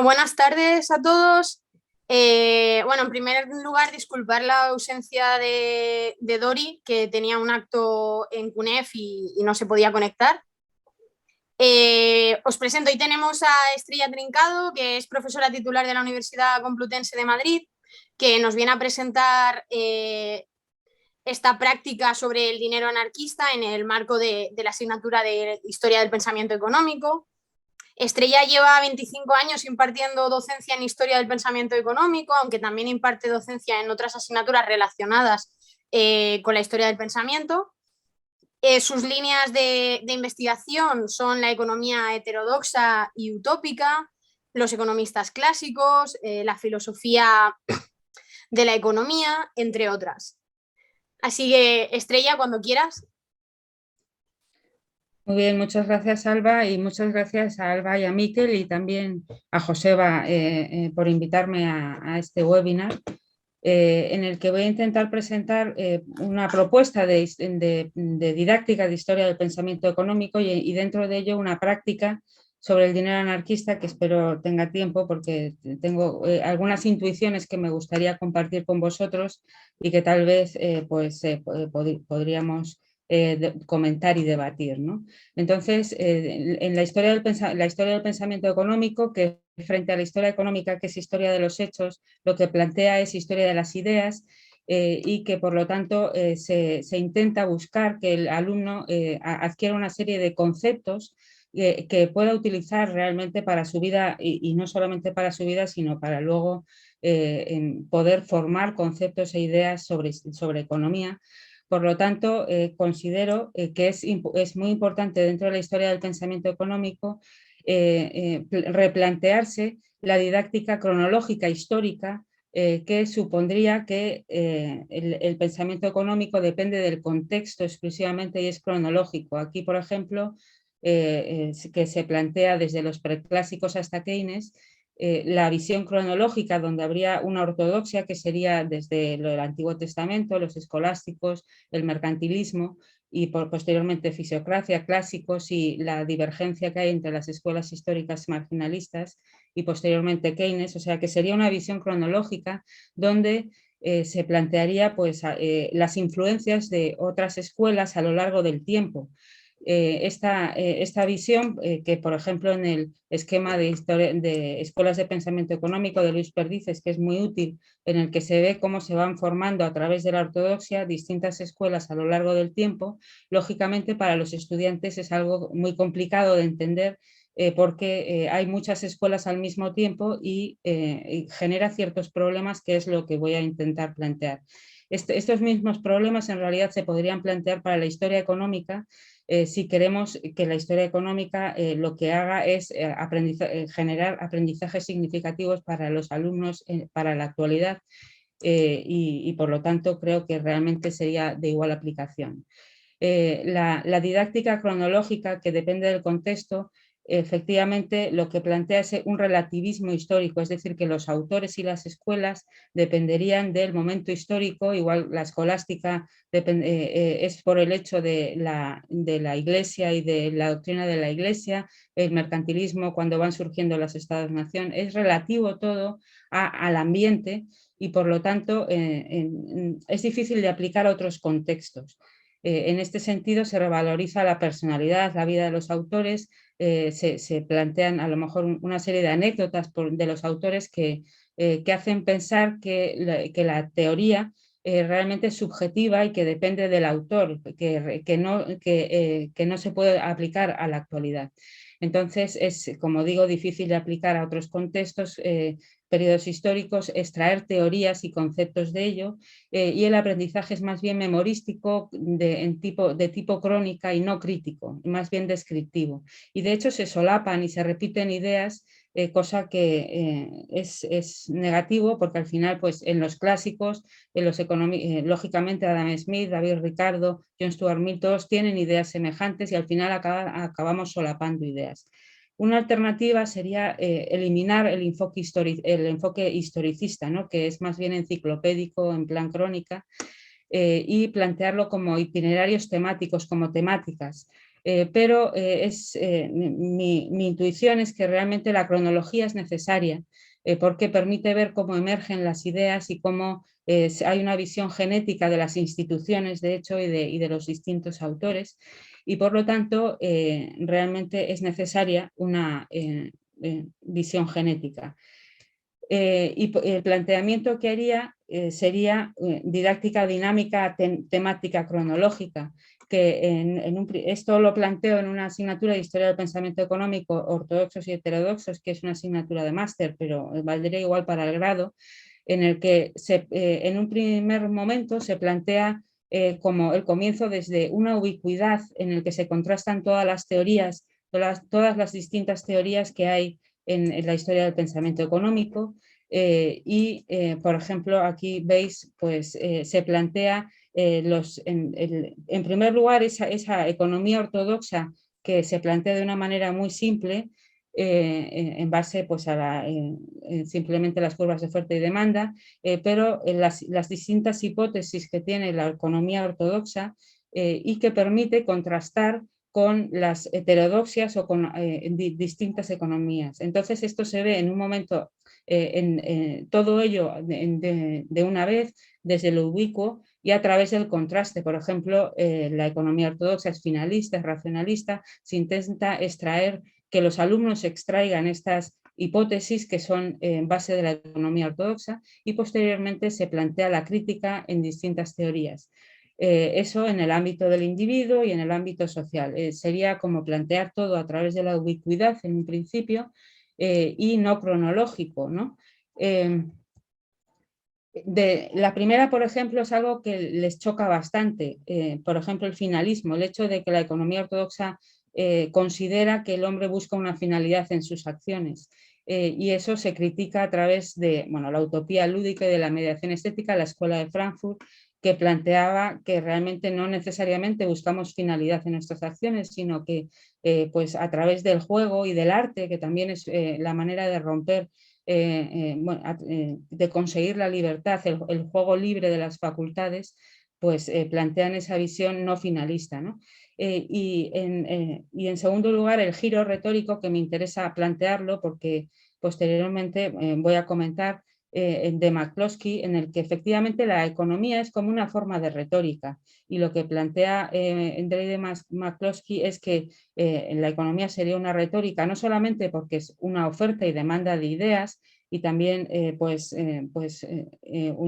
Buenas tardes a todos. Bueno, en primer lugar, disculpar la ausencia de Dori, que tenía un acto en CUNEF y no se podía conectar. Os presento, hoy tenemos a Estrella Trincado, que es profesora titular de la Universidad Complutense de Madrid, que nos viene a presentar esta práctica sobre el dinero anarquista en el marco de la asignatura de Historia del Pensamiento Económico. Estrella lleva 25 años impartiendo docencia en Historia del Pensamiento Económico, aunque también imparte docencia en otras asignaturas relacionadas con la historia del pensamiento. Sus líneas de investigación son la economía heterodoxa y utópica, los economistas clásicos, la filosofía de la economía, entre otras. Así que, Estrella, cuando quieras. Muy bien, muchas gracias Alba y muchas gracias a Alba y a Miquel y también a Joseba por invitarme a este webinar en el que voy a intentar presentar una propuesta de didáctica de historia del pensamiento económico y dentro de ello una práctica sobre el dinero anarquista que espero tenga tiempo porque tengo algunas intuiciones que me gustaría compartir con vosotros y que tal vez podríamos comentar y debatir, ¿no? Entonces, en la historia del pensamiento económico, que frente a la historia económica, que es historia de los hechos, lo que plantea es historia de las ideas y que por lo tanto se intenta buscar que el alumno adquiera una serie de conceptos que pueda utilizar realmente para su vida y no solamente para su vida, sino para luego poder formar conceptos e ideas sobre economía. Por lo tanto, considero que es muy importante dentro de la historia del pensamiento económico replantearse la didáctica cronológica histórica que supondría que el pensamiento económico depende del contexto exclusivamente y es cronológico. Aquí, por ejemplo, que se plantea desde los preclásicos hasta Keynes, la visión cronológica donde habría una ortodoxia que sería desde lo del Antiguo Testamento, los escolásticos, el mercantilismo y posteriormente fisiocracia, clásicos y la divergencia que hay entre las escuelas históricas marginalistas y posteriormente Keynes, o sea que sería una visión cronológica donde se plantearía pues, las influencias de otras escuelas a lo largo del tiempo. Esta visión, que por ejemplo en el esquema de escuelas de pensamiento económico de Luis Perdices, que es muy útil, en el que se ve cómo se van formando a través de la ortodoxia distintas escuelas a lo largo del tiempo, lógicamente para los estudiantes es algo muy complicado de entender porque hay muchas escuelas al mismo tiempo y genera ciertos problemas, que es lo que voy a intentar plantear. Estos mismos problemas en realidad se podrían plantear para la historia económica si queremos que la historia económica lo que haga es generar aprendizajes significativos para los alumnos para la actualidad y por lo tanto creo que realmente sería de igual aplicación. La didáctica cronológica, que depende del contexto, efectivamente lo que plantea es un relativismo histórico, es decir, que los autores y las escuelas dependerían del momento histórico, igual la escolástica es por el hecho de la Iglesia y de la doctrina de la Iglesia, el mercantilismo cuando van surgiendo los estados-nación, es relativo todo al ambiente y por lo tanto es difícil de aplicar a otros contextos. En este sentido se revaloriza la personalidad, la vida de los autores, se plantean a lo mejor una serie de anécdotas de los autores que hacen pensar que la teoría realmente es subjetiva y que depende del autor, que no se puede aplicar a la actualidad. Entonces es, como digo, difícil de aplicar a otros contextos, periodos históricos, extraer teorías y conceptos de ello, y el aprendizaje es más bien memorístico de tipo crónica y no crítico, más bien descriptivo. Y de hecho se solapan y se repiten ideas, cosa que es negativo porque al final pues, en los clásicos, lógicamente Adam Smith, David Ricardo, John Stuart Mill, todos tienen ideas semejantes y al final acabamos solapando ideas. Una alternativa sería eliminar el enfoque historicista, ¿no? Que es más bien enciclopédico, en plan crónica, y plantearlo como itinerarios temáticos, como temáticas. pero mi intuición es que realmente la cronología es necesaria porque permite ver cómo emergen las ideas y cómo hay una visión genética de las instituciones, de hecho, y de los distintos autores, y por lo tanto realmente es necesaria una visión genética. Y el planteamiento que haría sería didáctica dinámica temática cronológica, que esto lo planteo en una asignatura de Historia del Pensamiento Económico, ortodoxos y heterodoxos, que es una asignatura de máster, pero valdría igual para el grado, en el que en un primer momento se plantea como el comienzo desde una ubicuidad en el que se contrastan todas las teorías, todas las distintas teorías que hay en la historia del pensamiento económico por ejemplo, aquí veis, pues se plantea en primer lugar esa economía ortodoxa que se plantea de una manera muy simple en base pues, a simplemente las curvas de oferta y demanda, pero las distintas hipótesis que tiene la economía ortodoxa y que permite contrastar con las heterodoxias o con distintas economías. Entonces esto se ve en un momento, todo ello de una vez, desde lo ubicuo y a través del contraste. Por ejemplo, la economía ortodoxa es finalista, es racionalista, se intenta extraer que los alumnos extraigan estas hipótesis que son en base de la economía ortodoxa y posteriormente se plantea la crítica en distintas teorías. Eso en el ámbito del individuo y en el ámbito social. Sería como plantear todo a través de la ubicuidad en un principio y no cronológico, ¿no? La primera, por ejemplo, es algo que les choca bastante. Por ejemplo, el finalismo, el hecho de que la economía ortodoxa considera que el hombre busca una finalidad en sus acciones. Y eso se critica a través de la utopía lúdica y de la mediación estética, la Escuela de Frankfurt, que planteaba que realmente no necesariamente buscamos finalidad en nuestras acciones, sino que pues a través del juego y del arte, que también es la manera de romper, de conseguir la libertad, el juego libre de las facultades, pues plantean esa visión no finalista, ¿no? Y en segundo lugar, el giro retórico, que me interesa plantearlo porque posteriormente voy a comentar de McCloskey, en el que efectivamente la economía es como una forma de retórica y lo que plantea de McCloskey es que la economía sería una retórica no solamente porque es una oferta y demanda de ideas y también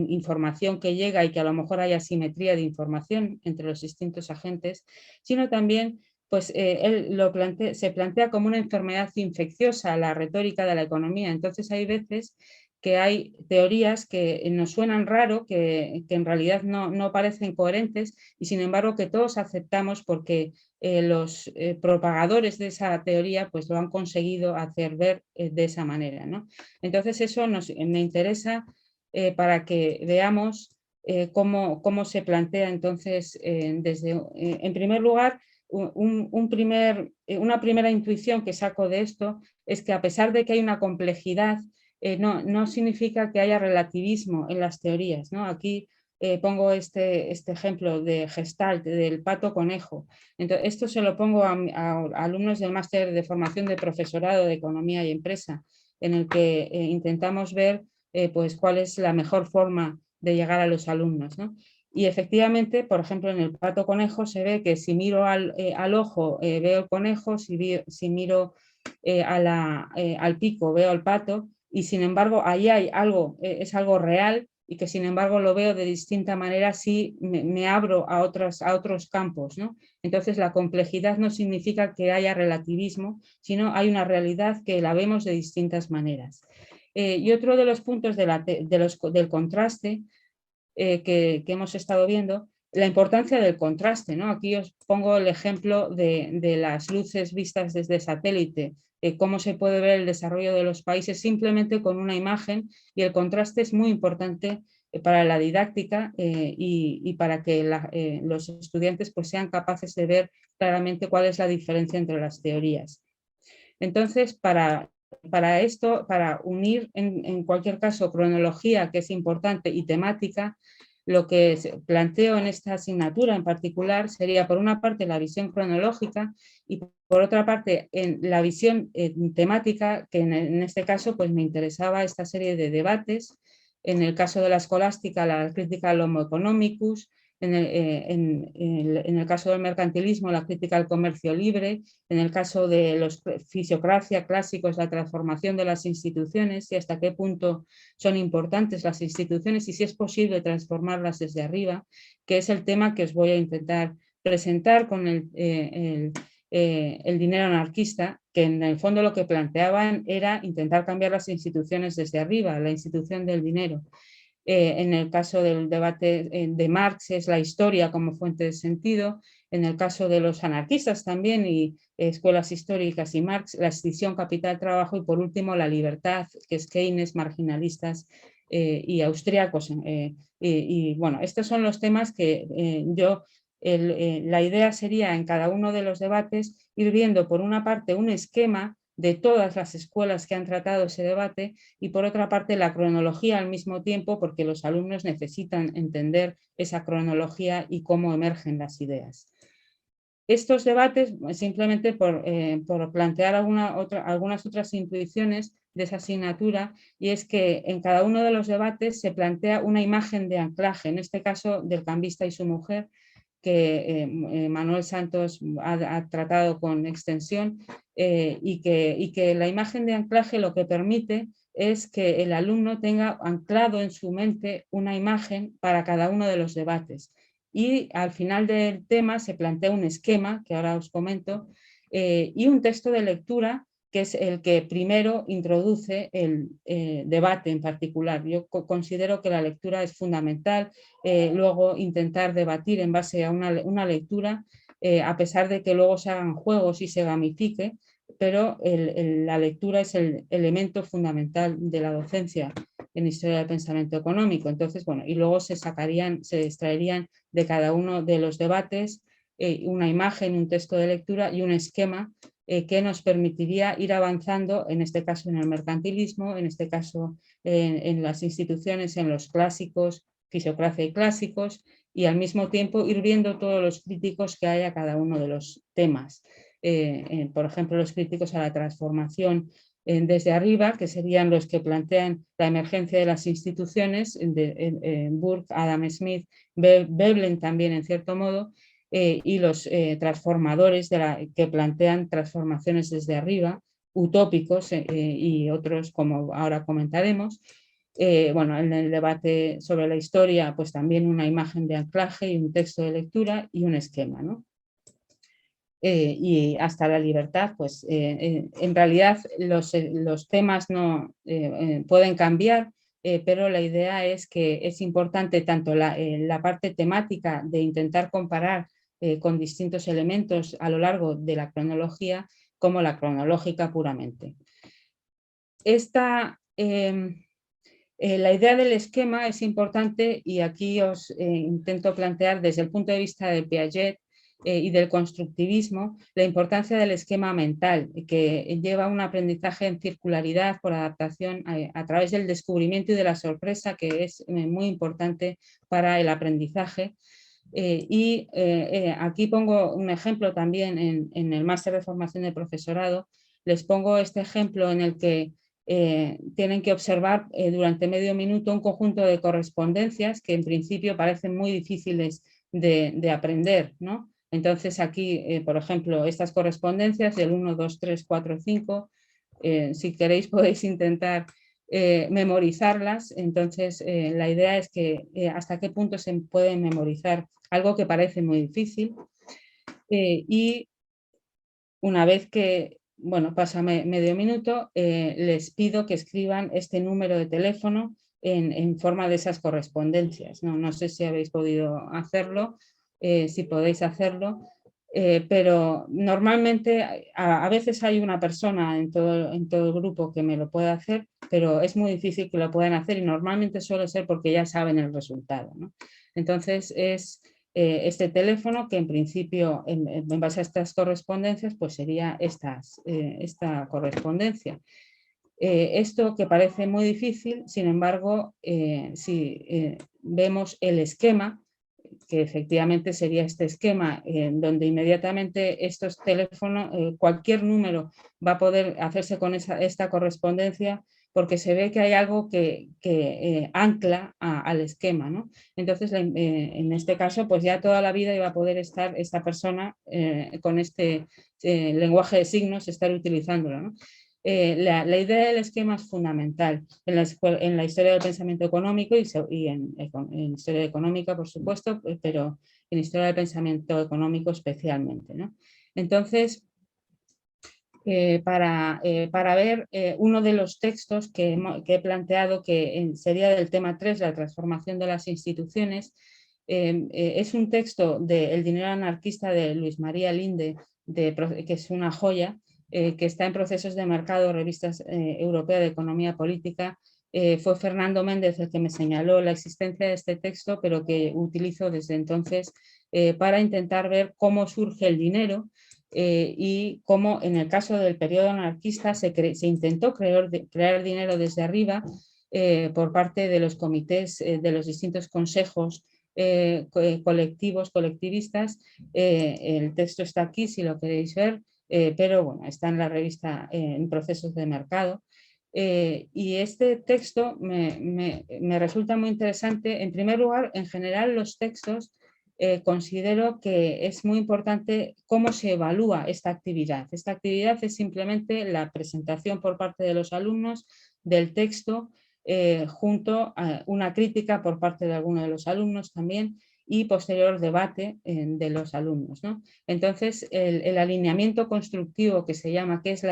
información que llega y que a lo mejor hay asimetría de información entre los distintos agentes, sino también pues se plantea como una enfermedad infecciosa la retórica de la economía. Entonces hay veces que hay teorías que nos suenan raro, que en realidad no parecen coherentes y sin embargo que todos aceptamos porque los propagadores de esa teoría pues lo han conseguido hacer ver de esa manera, ¿no? Entonces eso me interesa para que veamos cómo se plantea entonces en primer lugar, una primera intuición que saco de esto es que a pesar de que hay una complejidad, no significa que haya relativismo en las teorías, ¿no? Aquí pongo este ejemplo de Gestalt, del pato conejo. Entonces, esto se lo pongo a alumnos del máster de formación de profesorado de economía y empresa, en el que intentamos ver pues, cuál es la mejor forma de llegar a los alumnos, ¿no? Y efectivamente, por ejemplo, en el pato conejo se ve que si miro al ojo veo el conejo, si miro al pico veo el pato, y sin embargo ahí hay algo, es algo real y que sin embargo lo veo de distinta manera si me abro a otros campos, ¿no? Entonces la complejidad no significa que haya relativismo, sino hay una realidad que la vemos de distintas maneras. Y otro de los puntos del contraste que hemos estado viendo, la importancia del contraste, ¿no? Aquí os pongo el ejemplo de las luces vistas desde satélite, cómo se puede ver el desarrollo de los países simplemente con una imagen, y el contraste es muy importante para la didáctica y para que los estudiantes pues, sean capaces de ver claramente cuál es la diferencia entre las teorías. Entonces, para esto, para unir en cualquier caso cronología, que es importante, y temática, lo que planteo en esta asignatura en particular sería, por una parte, la visión cronológica y, por otra parte, en la visión temática, que en este caso pues, me interesaba esta serie de debates. En el caso de la escolástica, la crítica al homo economicus; en el caso del mercantilismo, la crítica al comercio libre; en el caso de los fisiocracia clásicos, la transformación de las instituciones y hasta qué punto son importantes las instituciones y si es posible transformarlas desde arriba, que es el tema que os voy a intentar presentar con el dinero anarquista, que en el fondo lo que planteaban era intentar cambiar las instituciones desde arriba, la institución del dinero. En el caso del debate de Marx es la historia como fuente de sentido; en el caso de los anarquistas también y escuelas históricas y Marx, la escisión capital-trabajo y por último la libertad, que es Keynes, marginalistas y austríacos. Y bueno, estos son los temas que la idea sería en cada uno de los debates ir viendo por una parte un esquema de todas las escuelas que han tratado ese debate y por otra parte la cronología al mismo tiempo, porque los alumnos necesitan entender esa cronología y cómo emergen las ideas. Estos debates, simplemente por plantear algunas otras intuiciones de esa asignatura, y es que en cada uno de los debates se plantea una imagen de anclaje, en este caso del cambista y su mujer, que Manuel Santos ha tratado con extensión y que la imagen de anclaje lo que permite es que el alumno tenga anclado en su mente una imagen para cada uno de los debates. Y al final del tema se plantea un esquema, que ahora os comento, y un texto de lectura que es el que primero introduce el debate en particular. Yo considero que la lectura es fundamental, luego intentar debatir en base a una lectura, a pesar de que luego se hagan juegos y se gamifique, pero la lectura es el elemento fundamental de la docencia en historia del pensamiento económico. Entonces, bueno, y luego se extraerían de cada uno de los debates una imagen, un texto de lectura y un esquema que nos permitiría ir avanzando, en este caso en el mercantilismo, en este caso en las instituciones, en los clásicos, fisiocracia y clásicos, y al mismo tiempo ir viendo todos los críticos que hay a cada uno de los temas. Por ejemplo, los críticos a la transformación desde arriba, que serían los que plantean la emergencia de las instituciones, Burke, Adam Smith, Veblen también en cierto modo, y los transformadores que plantean transformaciones desde arriba, utópicos y otros como ahora comentaremos. Bueno, en el debate sobre la historia, pues también una imagen de anclaje y un texto de lectura y un esquema, ¿no? Y hasta la libertad, pues en realidad los temas no pueden cambiar, pero la idea es que es importante tanto la parte temática de intentar comparar con distintos elementos a lo largo de la cronología, como la cronológica puramente. La idea del esquema es importante y aquí os intento plantear desde el punto de vista de Piaget y del constructivismo la importancia del esquema mental, que lleva un aprendizaje en circularidad por adaptación a través del descubrimiento y de la sorpresa, que es muy importante para el aprendizaje. Aquí pongo un ejemplo también en el máster de formación de profesorado. Les pongo este ejemplo en el que tienen que observar durante medio minuto un conjunto de correspondencias que en principio parecen muy difíciles de aprender, ¿no? Entonces aquí, por ejemplo, estas correspondencias del 1, 2, 3, 4, 5, si queréis podéis intentar memorizarlas. Entonces la idea es que hasta qué punto se pueden memorizar algo que parece muy difícil y una vez que bueno, pasa medio minuto, les pido que escriban este número de teléfono en forma de esas correspondencias. No sé si habéis podido hacerlo, si podéis hacerlo, pero normalmente a veces hay una persona en todo el grupo que me lo puede hacer, pero es muy difícil que lo puedan hacer y normalmente suele ser porque ya saben el resultado, ¿no? Entonces es este teléfono que en principio en base a estas correspondencias pues sería esta correspondencia. Esto que parece muy difícil, sin embargo, si vemos el esquema, que efectivamente sería este esquema, donde inmediatamente estos teléfonos, cualquier número va a poder hacerse con esta correspondencia, porque se ve que hay algo que ancla al esquema, ¿no? Entonces, en este caso, pues ya toda la vida iba a poder estar esta persona con este lenguaje de signos, estar utilizándolo, ¿no? La idea del esquema es fundamental en la historia del pensamiento económico y en historia económica, por supuesto, pero en historia del pensamiento económico especialmente, ¿no? Entonces, para ver uno de los textos que he planteado, que sería del tema 3, la transformación de las instituciones, es un texto de El dinero anarquista de Luis María Linde, que es una joya, que está en Procesos de Mercado, Revistas Europea de Economía Política. Fue Fernando Méndez el que me señaló la existencia de este texto, pero que utilizo desde entonces para intentar ver cómo surge el dinero y cómo en el caso del periodo anarquista se intentó crear dinero desde arriba por parte de los comités, de los distintos consejos colectivos, colectivistas. El texto está aquí si lo queréis ver, pero bueno, está en la revista en Procesos de Mercado. Y este texto me resulta muy interesante. En primer lugar, en general los textos considero que es muy importante cómo se evalúa esta actividad. Esta actividad es simplemente la presentación por parte de los alumnos del texto junto a una crítica por parte de alguno de los alumnos también y posterior debate de los alumnos, ¿no? Entonces, el alineamiento constructivo que se llama, que es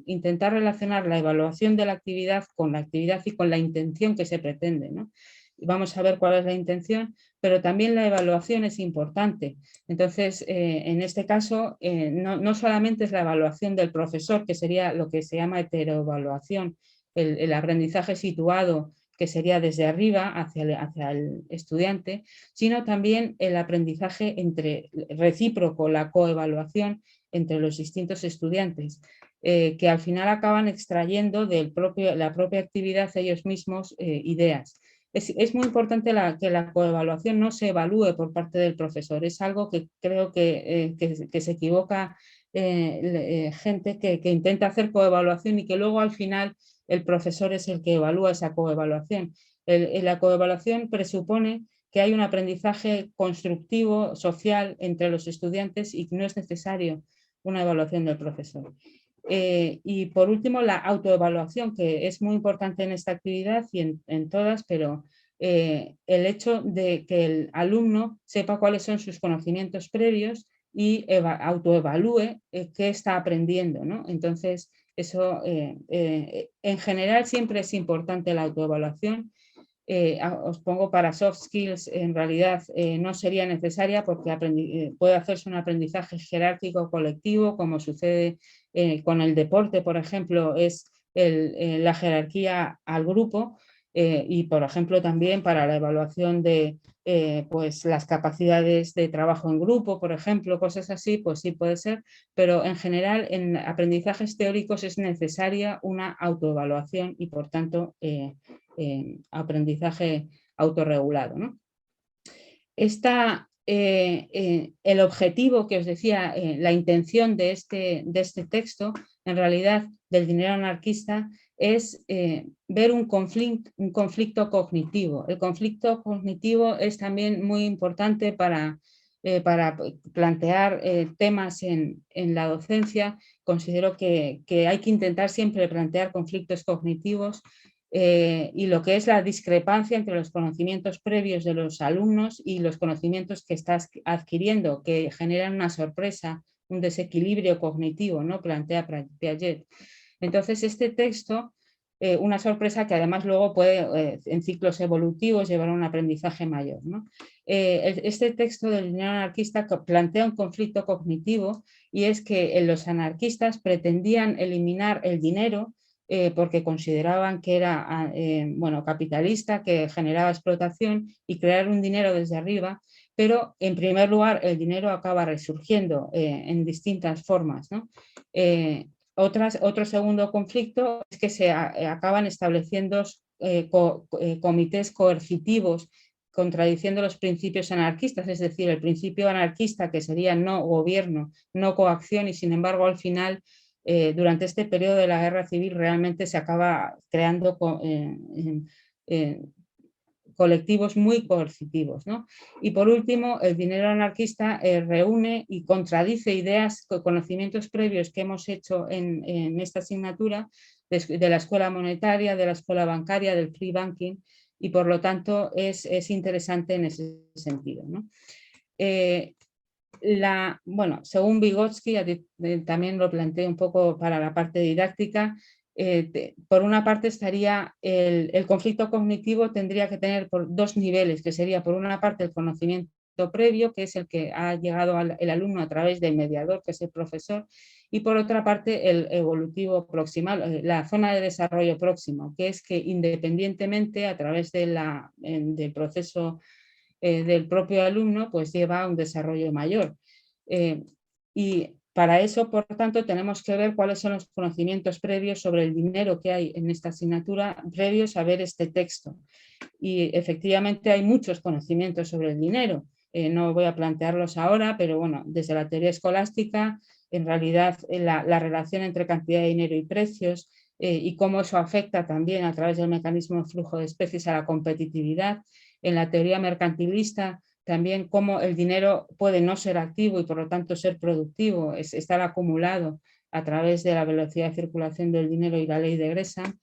intentar relacionar la evaluación de la actividad con la actividad y con la intención que se pretende, ¿no? Vamos a ver cuál es la intención, pero también la evaluación es importante. Entonces, en este caso, no solamente es la evaluación del profesor, que sería lo que se llama heteroevaluación, el aprendizaje situado, que sería desde arriba hacia el estudiante, sino también el aprendizaje recíproco, la coevaluación entre los distintos estudiantes, que al final acaban extrayendo de la propia actividad ellos mismos ideas. Es muy importante que la coevaluación no se evalúe por parte del profesor. Es algo que creo que se equivoca gente que intenta hacer coevaluación y que luego al final el profesor es el que evalúa esa coevaluación. La coevaluación presupone que hay un aprendizaje constructivo, social, entre los estudiantes y que no es necesario una evaluación del profesor. Y por último, la autoevaluación, que es muy importante en esta actividad y en todas, pero el hecho de que el alumno sepa cuáles son sus conocimientos previos y autoevalúe qué está aprendiendo, ¿no? Entonces, eso en general siempre es importante la autoevaluación. Os pongo para soft skills, en realidad no sería necesaria porque puede hacerse un aprendizaje jerárquico colectivo, como sucede con el deporte, por ejemplo, es la jerarquía al grupo, y por ejemplo también para la evaluación de pues las capacidades de trabajo en grupo, por ejemplo, cosas así, pues sí puede ser, pero en general en aprendizajes teóricos es necesaria una autoevaluación y por tanto aprendizaje autorregulado, ¿no? El objetivo que os decía, la intención de este texto, en realidad del dinero anarquista, es ver un conflicto cognitivo. El conflicto cognitivo es también muy importante para plantear temas en la docencia. Considero que hay que intentar siempre plantear conflictos cognitivos y lo que es la discrepancia entre los conocimientos previos de los alumnos y los conocimientos que estás adquiriendo, que generan una sorpresa, un desequilibrio cognitivo, ¿no? Plantea Piaget. Entonces, este texto, una sorpresa que además luego puede, en ciclos evolutivos, llevar a un aprendizaje mayor, ¿no? Este texto del dinero anarquista plantea un conflicto cognitivo y es que los anarquistas pretendían eliminar el dinero porque consideraban que era bueno, capitalista, que generaba explotación y crear un dinero desde arriba, pero en primer lugar el dinero acaba resurgiendo en distintas formas, ¿no? Otro segundo conflicto es que se acaban estableciendo comités coercitivos contradiciendo los principios anarquistas, es decir, el principio anarquista que sería no gobierno, no coacción, y sin embargo al final, durante este periodo de la guerra civil, realmente se acaba creando colectivos muy coercitivos, ¿no? Y por último, el dinero anarquista reúne y contradice ideas, conocimientos previos que hemos hecho en esta asignatura de la escuela monetaria, de la escuela bancaria, del free banking, y por lo tanto es interesante en ese sentido, ¿no? Bueno, según Vygotsky, también lo planteé un poco para la parte didáctica, por una parte estaría el conflicto cognitivo, tendría que tener por dos niveles, que sería por una parte el conocimiento previo, que es el que ha llegado el alumno a través del mediador, que es el profesor, y por otra parte el evolutivo proximal, la zona de desarrollo próximo, que es que independientemente a través del proceso del propio alumno, pues lleva a un desarrollo mayor. Y para eso, por tanto, tenemos que ver cuáles son los conocimientos previos sobre el dinero que hay en esta asignatura, previos a ver este texto. Y efectivamente hay muchos conocimientos sobre el dinero. No voy a plantearlos ahora, pero bueno, desde la teoría escolástica, en realidad la relación entre cantidad de dinero y precios, y cómo eso afecta también a través del mecanismo de flujo de especies a la competitividad. En la teoría mercantilista, también cómo el dinero puede no ser activo y por lo tanto ser productivo, estar acumulado a través de la velocidad de circulación del dinero y la ley de Gresham.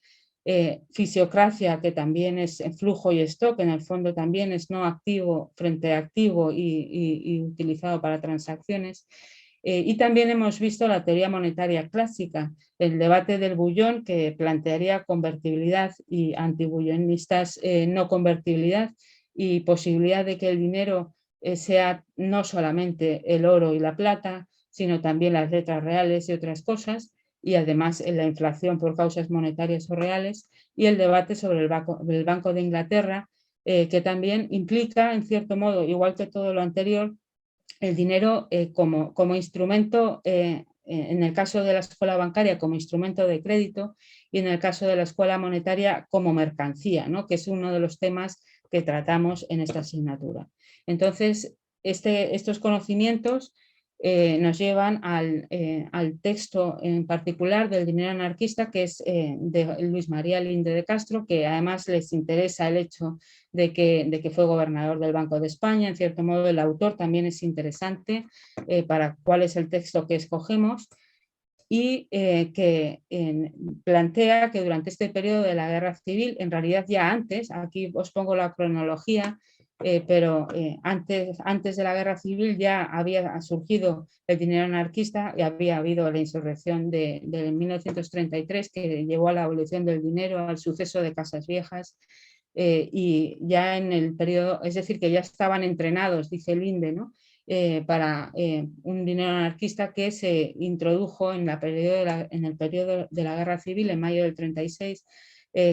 Fisiocracia, que también es flujo y stock, en el fondo también es no activo frente a activo y utilizado para transacciones. Y también hemos visto la teoría monetaria clásica, el debate del bullón, que plantearía convertibilidad y antibullonistas no convertibilidad, y posibilidad de que el dinero sea no solamente el oro y la plata, sino también las letras reales y otras cosas, y además la inflación por causas monetarias o reales, y el debate sobre el Banco de Inglaterra, que también implica, en cierto modo, igual que todo lo anterior, el dinero como instrumento, en el caso de la escuela bancaria como instrumento de crédito, y en el caso de la escuela monetaria como mercancía, ¿no? Que es uno de los temas que tratamos en esta asignatura. Entonces, estos conocimientos nos llevan al texto en particular del dinero anarquista, que es de Luis María Linde de Castro, que además les interesa el hecho de que fue gobernador del Banco de España. En cierto modo, el autor también es interesante para cuál es el texto que escogemos, y que plantea que durante este periodo de la guerra civil, en realidad ya antes, aquí os pongo la cronología, pero antes de la guerra civil ya había surgido el dinero anarquista y había habido la insurrección de 1933 que llevó a la abolición del dinero, al suceso de Casas Viejas, y ya en el periodo, es decir, que ya estaban entrenados, dice Linde, ¿no? Para un dinero anarquista que se introdujo en el periodo de la guerra civil, en mayo del 36,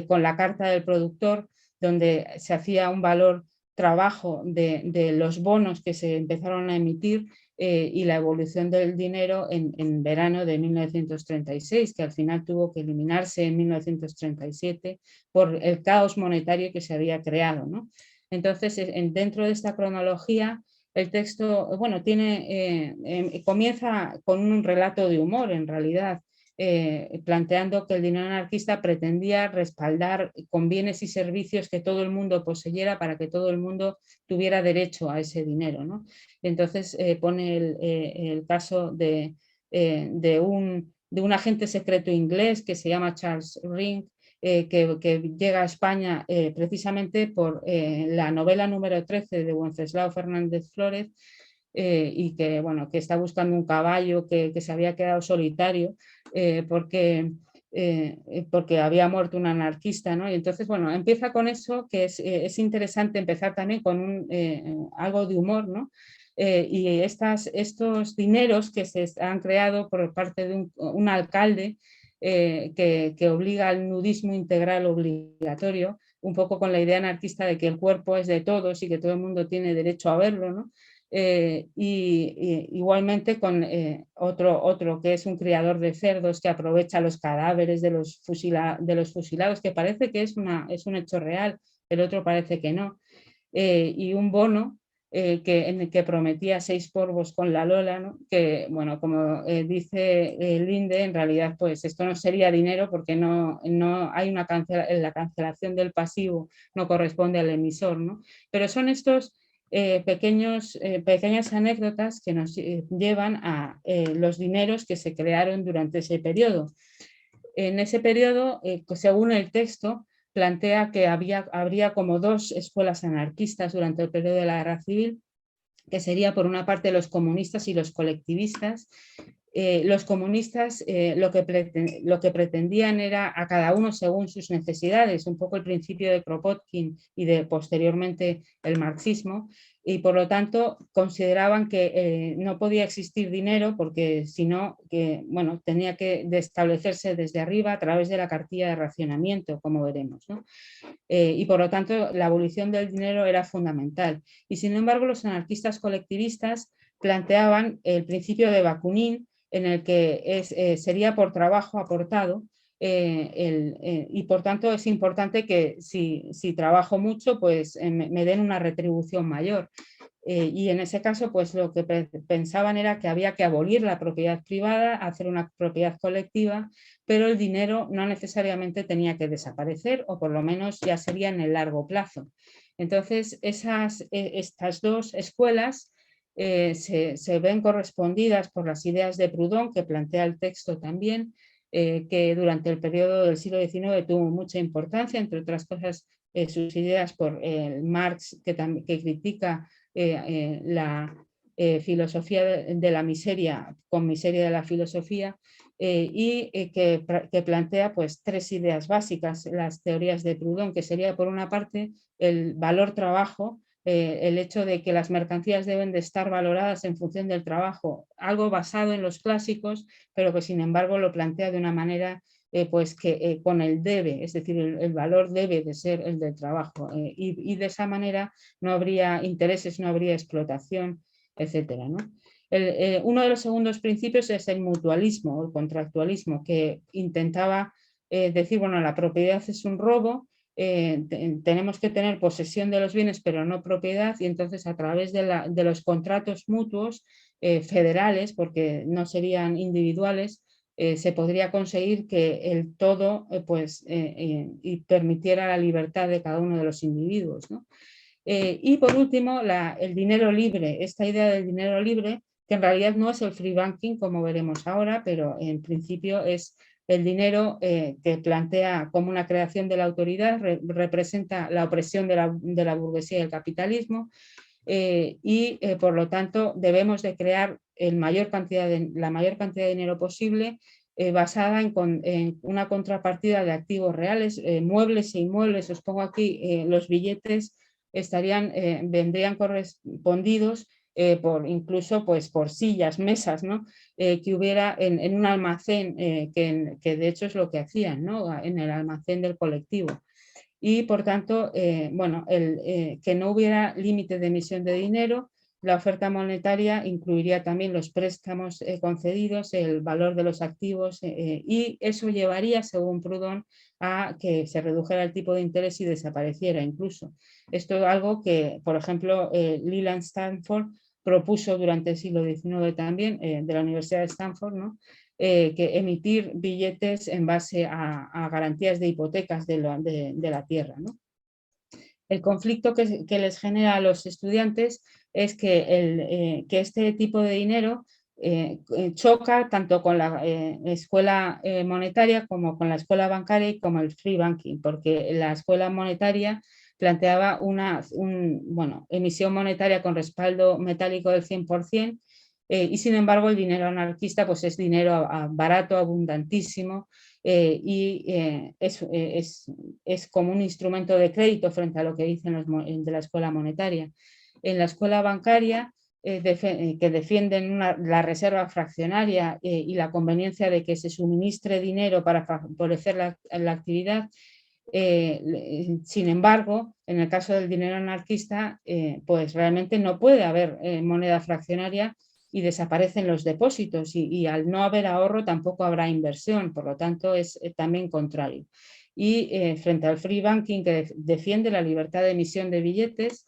con la carta del productor, donde se hacía un valor trabajo de los bonos que se empezaron a emitir, y la evolución del dinero en verano de 1936, que al final tuvo que eliminarse en 1937 por el caos monetario que se había creado, ¿no? Entonces, dentro de esta cronología, el texto, bueno, comienza con un relato de humor, en realidad, planteando que el dinero anarquista pretendía respaldar con bienes y servicios que todo el mundo poseyera para que todo el mundo tuviera derecho a ese dinero, ¿no? Entonces pone el caso de un agente secreto inglés que se llama Charles Ring, que llega a España precisamente por la novela número 13 de Wenceslao Fernández Flórez, y que, bueno, que está buscando un caballo que se había quedado solitario porque había muerto un anarquista, ¿no? Y entonces, bueno, empieza con eso, que es interesante empezar también con algo de humor, ¿no? Y estos dineros que se han creado por parte de un alcalde que obliga al nudismo integral obligatorio, un poco con la idea anarquista de que el cuerpo es de todos y que todo el mundo tiene derecho a verlo, ¿no? Igualmente con otro que es un criador de cerdos que aprovecha los cadáveres de los fusilados, que parece que es un hecho real, el otro parece que no, y un bono en el que prometía 6 porvos con la Lola, ¿no? Que, bueno, como dice Linde, en realidad pues esto no sería dinero porque no hay la cancelación del pasivo no corresponde al emisor, ¿no? Pero son estos pequeñas anécdotas que nos llevan a los dineros que se crearon durante ese periodo. En ese periodo, según el texto, plantea que habría como 2 escuelas anarquistas durante el periodo de la Guerra Civil, que sería por una parte los comunistas y los colectivistas. Los comunistas lo que pretendían era a cada uno según sus necesidades, un poco el principio de Kropotkin y de posteriormente el marxismo, y por lo tanto consideraban que no podía existir dinero porque si no, bueno, tenía que establecerse desde arriba a través de la cartilla de racionamiento, como veremos, ¿no? Y por lo tanto la abolición del dinero era fundamental. Y sin embargo los anarquistas colectivistas planteaban el principio de Bakunin, en el que sería por trabajo aportado, y por tanto es importante que si trabajo mucho, pues me den una retribución mayor. Y en ese caso, pues lo que pensaban era que había que abolir la propiedad privada, hacer una propiedad colectiva, pero el dinero no necesariamente tenía que desaparecer, o por lo menos ya sería en el largo plazo. Entonces, estas 2 escuelas se ven correspondidas por las ideas de Proudhon, que plantea el texto también, que durante el periodo del siglo XIX tuvo mucha importancia, entre otras cosas sus ideas por Marx, que critica la filosofía de la miseria con miseria de la filosofía, y que plantea pues 3 ideas básicas, las teorías de Proudhon, que sería por una parte el valor trabajo, el hecho de que las mercancías deben de estar valoradas en función del trabajo, algo basado en los clásicos, pero que sin embargo lo plantea de una manera pues que con el debe, es decir, el valor debe de ser el del trabajo, y de esa manera no habría intereses, no habría explotación, etcétera, ¿no? Uno de los segundos principios es el mutualismo, el contractualismo, que intentaba decir, bueno, la propiedad es un robo, tenemos que tener posesión de los bienes, pero no propiedad, y entonces a través de los contratos mutuos federales, porque no serían individuales, se podría conseguir que el todo y permitiera la libertad de cada uno de los individuos, ¿no? Y por último, el dinero libre, esta idea del dinero libre, que en realidad no es el free banking, como veremos ahora, pero en principio es el dinero que plantea como una creación de la autoridad, representa la opresión de la burguesía y el capitalismo, y por lo tanto debemos de crear la mayor cantidad de dinero posible, basada en una contrapartida de activos reales, muebles e inmuebles. Os pongo aquí los billetes vendrían correspondidos incluso pues, por sillas, mesas, ¿no? Que hubiera en un almacén, que de hecho es lo que hacían, ¿no? En el almacén del colectivo. Y por tanto, bueno, que no hubiera límite de emisión de dinero. La oferta monetaria incluiría también los préstamos concedidos, el valor de los activos, y eso llevaría, según Proudhon, a que se redujera el tipo de interés y desapareciera incluso. Esto es algo que, por ejemplo, Leland Stanford propuso durante el siglo XIX también, de la Universidad de Stanford, ¿no? Que emitir billetes en base a garantías de hipotecas de la tierra, ¿no? El conflicto que les genera a los estudiantes es que este tipo de dinero choca tanto con la escuela monetaria como con la escuela bancaria y como el free banking, porque la escuela monetaria planteaba emisión monetaria con respaldo metálico del 100%, y sin embargo el dinero anarquista pues es dinero barato, abundantísimo, es como un instrumento de crédito frente a lo que dicen los de la escuela monetaria. En la escuela bancaria, que defienden la reserva fraccionaria y la conveniencia de que se suministre dinero para favorecer la actividad, Sin embargo, en el caso del dinero anarquista, pues realmente no puede haber moneda fraccionaria y desaparecen los depósitos y al no haber ahorro tampoco habrá inversión, por lo tanto es también contrario. Y frente al free banking que defiende la libertad de emisión de billetes,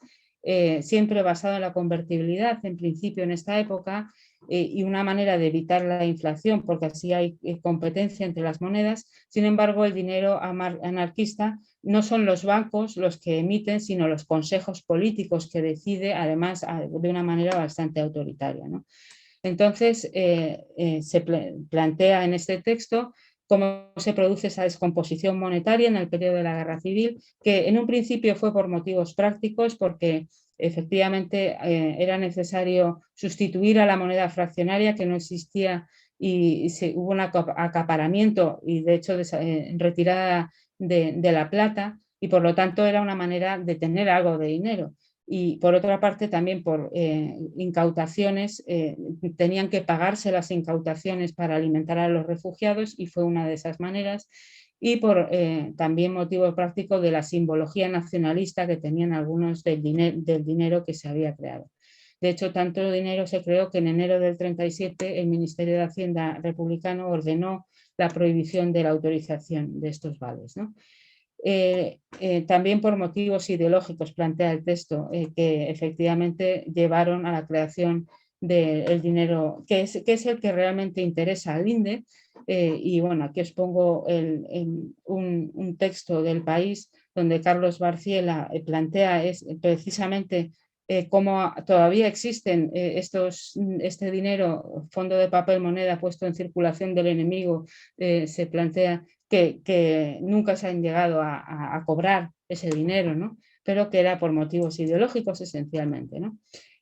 siempre basado en la convertibilidad, en principio en esta época, y una manera de evitar la inflación, porque así hay competencia entre las monedas. Sin embargo, el dinero anarquista no son los bancos los que emiten, sino los consejos políticos que decide, además, de una manera bastante autoritaria, ¿no? Entonces, se plantea en este texto cómo se produce esa descomposición monetaria en el periodo de la Guerra Civil, que en un principio fue por motivos prácticos, porque efectivamente era necesario sustituir a la moneda fraccionaria que no existía y hubo un acaparamiento y de hecho retirada de la plata, y por lo tanto era una manera de tener algo de dinero. Y por otra parte también por incautaciones, tenían que pagarse las incautaciones para alimentar a los refugiados y fue una de esas maneras, y por también motivo práctico de la simbología nacionalista que tenían algunos del dinero que se había creado. De hecho, tanto dinero se creó que en enero del 37 el Ministerio de Hacienda republicano ordenó la prohibición de la autorización de estos vales, ¿no? También por motivos ideológicos plantea el texto que efectivamente llevaron a la creación del dinero, que es el que realmente interesa al INDE. Y bueno, aquí os pongo un texto del País donde Carlos Barciela plantea precisamente cómo todavía existen este dinero, fondo de papel moneda puesto en circulación del enemigo, se plantea que nunca se han llegado a cobrar ese dinero, ¿no? Pero que era por motivos ideológicos esencialmente, ¿no?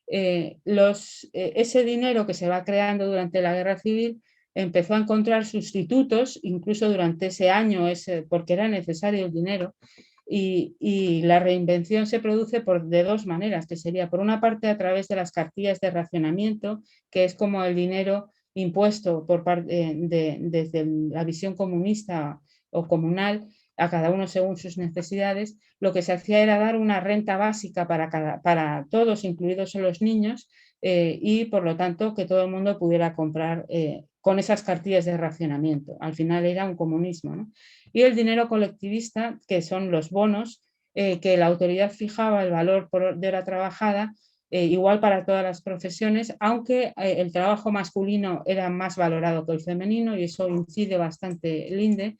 Ese dinero que se va creando durante la Guerra Civil empezó a encontrar sustitutos, incluso durante ese año, porque era necesario el dinero, y la reinvención se produce de dos maneras, que sería por una parte a través de las cartillas de racionamiento, que es como el dinero impuesto desde la visión comunista o comunal a cada uno según sus necesidades. Lo que se hacía era dar una renta básica para todos, incluidos los niños, y por lo tanto que todo el mundo pudiera comprar con esas cartillas de racionamiento. Al final era un comunismo, ¿no? Y el dinero colectivista, que son los bonos, que la autoridad fijaba el valor de hora trabajada, igual para todas las profesiones, aunque el trabajo masculino era más valorado que el femenino, y eso incide bastante el INDE.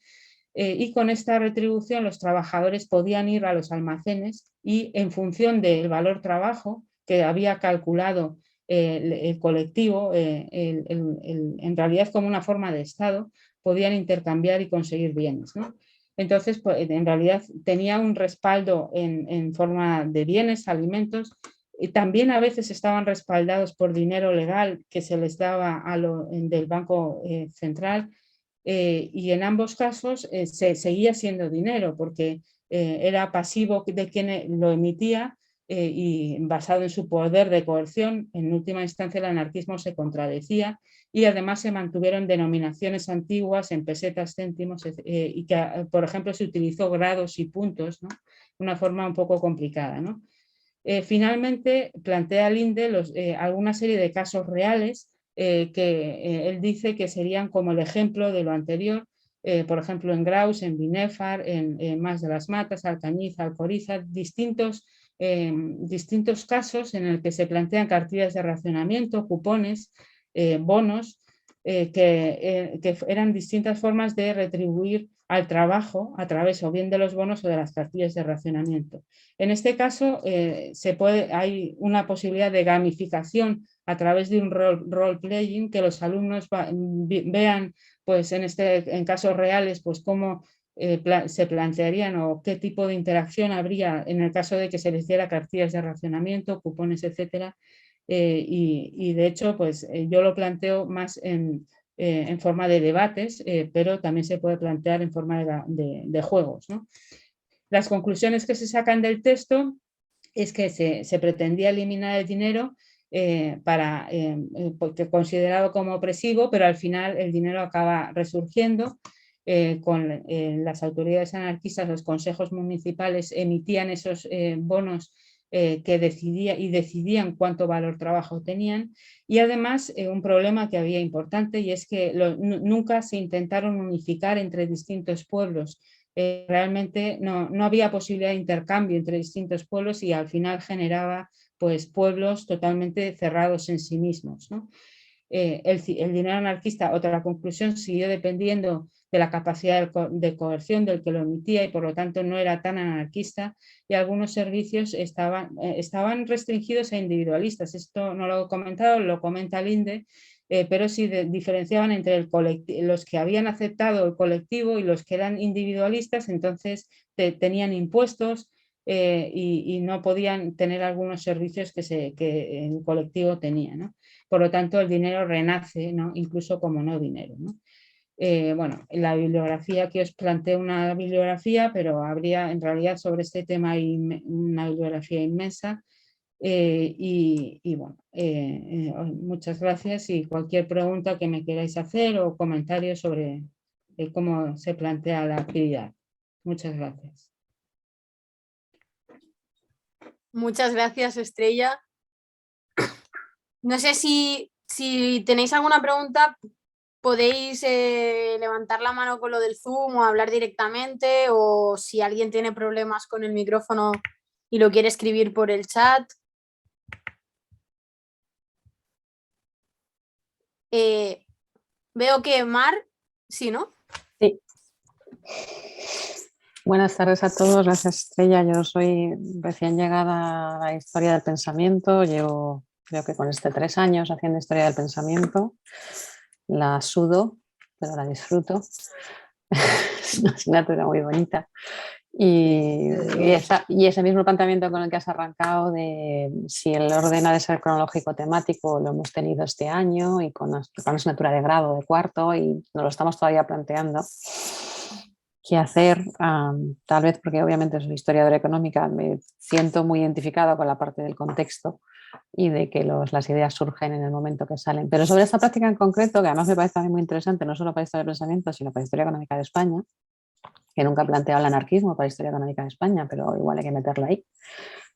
Y con esta retribución los trabajadores podían ir a los almacenes y en función del valor trabajo que había calculado el colectivo, en realidad como una forma de Estado, podían intercambiar y conseguir bienes, ¿no? Entonces, pues, en realidad tenía un respaldo en forma de bienes, alimentos, y también a veces estaban respaldados por dinero legal que se les daba del Banco Central, y en ambos casos se seguía siendo dinero porque era pasivo de quien lo emitía, y basado en su poder de coerción. En última instancia el anarquismo se contradecía y además se mantuvieron denominaciones antiguas en pesetas, céntimos, y que por ejemplo se utilizó grados y puntos, ¿no? Una forma un poco complicada, ¿no? Finalmente plantea Linde alguna serie de casos reales que él dice que serían como el ejemplo de lo anterior, por ejemplo en Graus, en Binefar, en Mas de las Matas, Alcañiz, Alcoriza, distintos casos en el que se plantean cartillas de racionamiento, cupones, bonos, que eran distintas formas de retribuir al trabajo a través o bien de los bonos o de las cartillas de racionamiento. En este caso hay una posibilidad de gamificación a través de un role-playing, que los alumnos vean pues, en casos reales pues, cómo se plantearían o qué tipo de interacción habría en el caso de que se les diera cartillas de racionamiento, cupones, etcétera. Y de hecho, pues yo lo planteo más en forma de debates, pero también se puede plantear en forma de juegos, ¿no? Las conclusiones que se sacan del texto es que se pretendía eliminar el dinero porque considerado como opresivo, pero al final el dinero acaba resurgiendo. con las autoridades anarquistas, los consejos municipales emitían esos bonos que decidían cuánto valor trabajo tenían, y además un problema que había importante, y es que nunca se intentaron unificar entre distintos pueblos. Realmente no había posibilidad de intercambio entre distintos pueblos y al final generaba pues pueblos totalmente cerrados en sí mismos, ¿no? El dinero anarquista, otra conclusión, siguió dependiendo de la capacidad de coerción del que lo emitía y por lo tanto no era tan anarquista, y algunos servicios estaban restringidos a individualistas. Esto no lo he comentado, lo comenta Linde, pero sí diferenciaban entre los que habían aceptado el colectivo y los que eran individualistas, entonces tenían impuestos y no podían tener algunos servicios que el colectivo tenía, ¿no? Por lo tanto, el dinero renace, ¿no? Incluso como no dinero, ¿no? Bueno, la bibliografía, aquí os planteo una bibliografía, pero habría en realidad sobre este tema una bibliografía inmensa. Bueno, muchas gracias, y cualquier pregunta que me queráis hacer o comentarios sobre cómo se plantea la actividad. Muchas gracias. Muchas gracias, Estrella. No sé si tenéis alguna pregunta, podéis levantar la mano con lo del Zoom o hablar directamente, o si alguien tiene problemas con el micrófono y lo quiere escribir por el chat. Veo que Mar, sí, ¿no? Sí. Buenas tardes a todos, gracias Estrella. Yo soy recién llegada a la historia del pensamiento, llevo creo que con 3 años haciendo historia del pensamiento, la sudo, pero la disfruto, es una asignatura muy bonita. Y ese mismo planteamiento con el que has arrancado de si el orden ha de ser cronológico temático lo hemos tenido este año y con una asignatura de grado de cuarto y nos lo estamos todavía planteando qué hacer, tal vez porque obviamente soy historiadora económica, me siento muy identificada con la parte del contexto y de que las ideas surgen en el momento que salen. Pero sobre esta práctica en concreto, que además me parece también muy interesante, no solo para historia del pensamiento, sino para historia económica de España, que nunca he planteado el anarquismo para historia económica de España, pero igual hay que meterlo ahí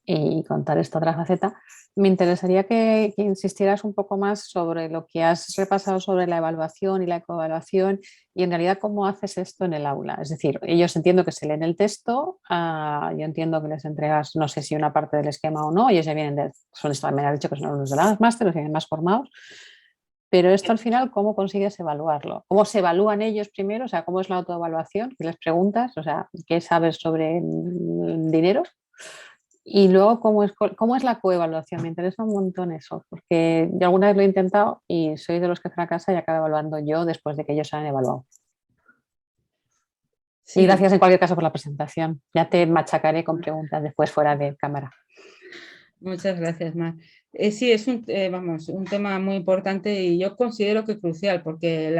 y contar esta otra faceta. Me interesaría que insistieras un poco más sobre lo que has repasado sobre la evaluación y la ecoevaluación y en realidad cómo haces esto en el aula. Es decir, ellos entiendo que se leen el texto, yo entiendo que les entregas, no sé si una parte del esquema o no, ellos ya vienen me han dicho que son alumnos de las másteres, vienen más formados, pero esto al final, ¿cómo consigues evaluarlo? ¿Cómo se evalúan ellos primero? O sea, ¿cómo es la autoevaluación? ¿Qué les preguntas? O sea, ¿qué sabes sobre el dinero? Y luego, ¿cómo es la coevaluación? Me interesa un montón eso, porque yo alguna vez lo he intentado y soy de los que fracasa y acabo evaluando yo después de que ellos han evaluado. Sí. Y gracias en cualquier caso por la presentación. Ya te machacaré con preguntas después fuera de cámara. Muchas gracias, Mar. Sí, es un tema muy importante y yo considero que crucial, porque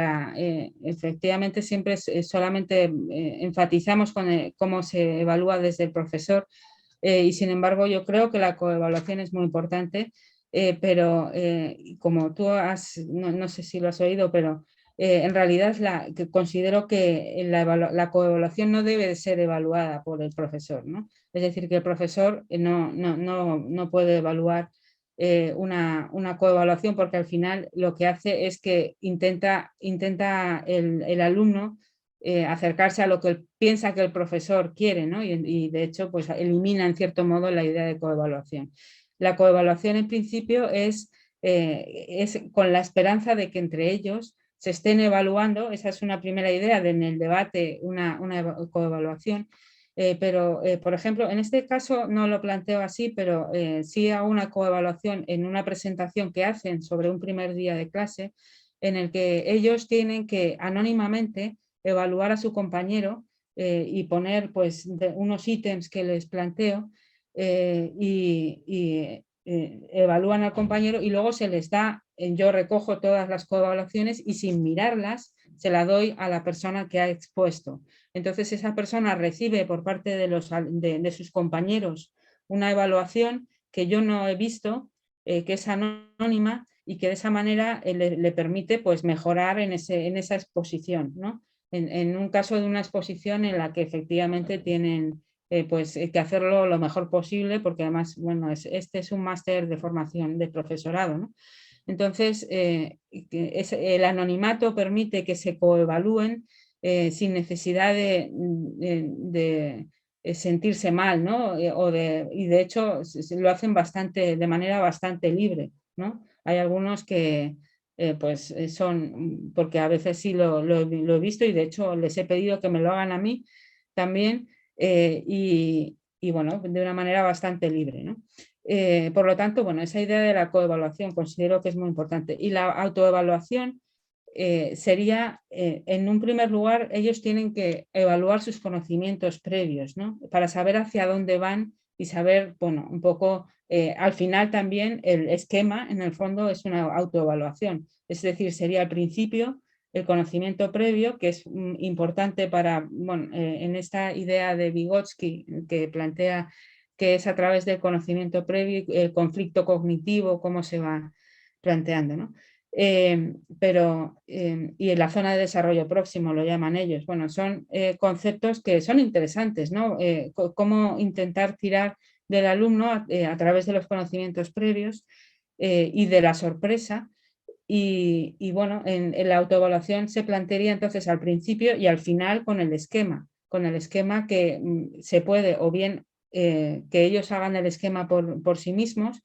efectivamente siempre solamente enfatizamos con cómo se evalúa desde el profesor, y sin embargo yo creo que la coevaluación es muy importante, pero como tú no sé si lo has oído, pero en realidad considero que la coevaluación no debe de ser evaluada por el profesor, ¿no? Es decir, que el profesor no puede evaluar una coevaluación, porque al final lo que hace es que intenta el alumno acercarse a lo que él piensa que el profesor quiere, ¿no? Y de hecho pues elimina en cierto modo la idea de coevaluación. La coevaluación en principio es con la esperanza de que entre ellos se estén evaluando. Esa es una primera idea en el debate, una coevaluación. Pero, por ejemplo, en este caso no lo planteo así, pero sí hago una coevaluación en una presentación que hacen sobre un primer día de clase, en el que ellos tienen que anónimamente evaluar a su compañero y poner pues unos ítems que les planteo evalúan al compañero y luego se les da, yo recojo todas las coevaluaciones y sin mirarlas se la doy a la persona que ha expuesto. Entonces esa persona recibe por parte de sus compañeros una evaluación que yo no he visto, que es anónima y que de esa manera le permite pues mejorar en esa exposición, ¿no? en un caso de una exposición en la que efectivamente tienen pues, que hacerlo lo mejor posible, porque además, bueno, este es un máster de formación de profesorado, ¿no? Entonces, el anonimato permite que se coevalúen sin necesidad de sentirse mal, ¿no? Y de hecho lo hacen de manera bastante libre, ¿no? Hay algunos que pues son, porque a veces sí lo he visto y de hecho les he pedido que me lo hagan a mí también y bueno, de una manera bastante libre, ¿no? Por lo tanto, bueno, esa idea de la coevaluación considero que es muy importante. Y la autoevaluación sería, en un primer lugar, ellos tienen que evaluar sus conocimientos previos, ¿no? Para saber hacia dónde van y saber, bueno, un poco, al final también el esquema, en el fondo, es una autoevaluación. Es decir, sería al principio el conocimiento previo, que es importante para, bueno, en esta idea de Vygotsky, que plantea que es a través del conocimiento previo, el conflicto cognitivo, cómo se va planteando, ¿no? Y en la zona de desarrollo próximo lo llaman ellos. Bueno, son conceptos que son interesantes, ¿no? Cómo intentar tirar del alumno a través de los conocimientos previos y de la sorpresa. Y bueno, en la autoevaluación se plantearía entonces al principio y al final con el esquema que se puede o bien que ellos hagan el esquema por sí mismos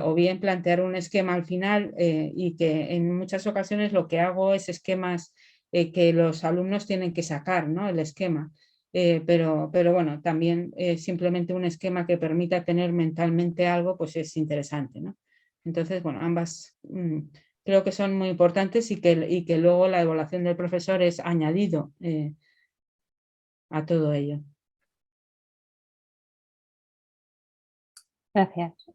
o bien plantear un esquema al final y que en muchas ocasiones lo que hago es esquemas que los alumnos tienen que sacar, ¿no? El esquema. Pero bueno, también simplemente un esquema que permita tener mentalmente algo, pues es interesante, ¿no? Entonces, bueno, ambas creo que son muy importantes y que luego la evaluación del profesor es añadido a todo ello. Gracias.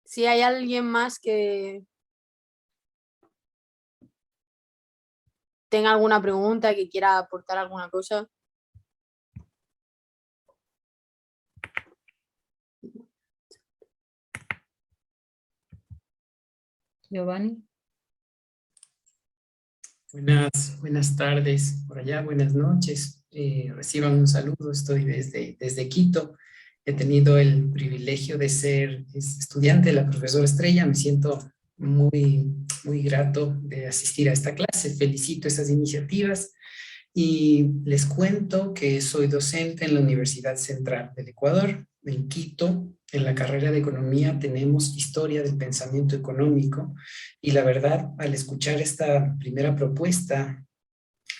Si hay alguien más que tenga alguna pregunta, que quiera aportar alguna cosa. Giovanni. Buenas tardes por allá, buenas noches. Reciban un saludo, estoy desde Quito. He tenido el privilegio de ser estudiante de la profesora Estrella. Me siento muy grato de asistir a esta clase. Felicito estas iniciativas y les cuento que soy docente en la Universidad Central del Ecuador, en Quito. En la carrera de Economía tenemos Historia del Pensamiento Económico y la verdad, al escuchar esta primera propuesta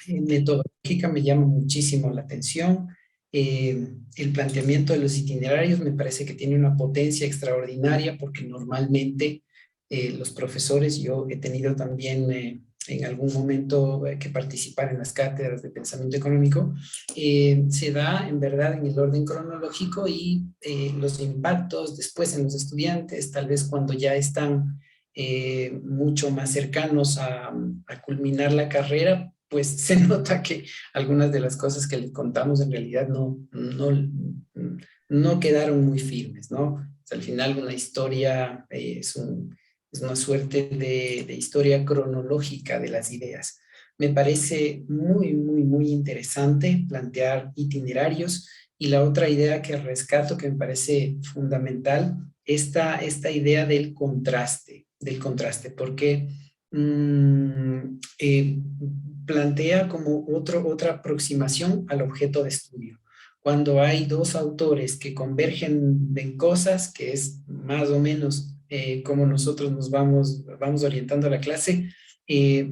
metodológica me llama muchísimo la atención. El planteamiento de los itinerarios me parece que tiene una potencia extraordinaria porque normalmente los profesores, yo he tenido también en algún momento que participar en las cátedras de pensamiento económico, se da en verdad en el orden cronológico y los impactos después en los estudiantes, tal vez cuando ya están mucho más cercanos a culminar la carrera, pues se nota que algunas de las cosas que les contamos en realidad no quedaron muy firmes, ¿no? O sea, al final una historia es una suerte de historia cronológica de las ideas. Me parece muy interesante plantear itinerarios y la otra idea que rescato que me parece fundamental, esta idea del contraste, porque plantea como otra aproximación al objeto de estudio. Cuando hay dos autores que convergen en cosas, que es más o menos como nosotros nos vamos orientando a la clase,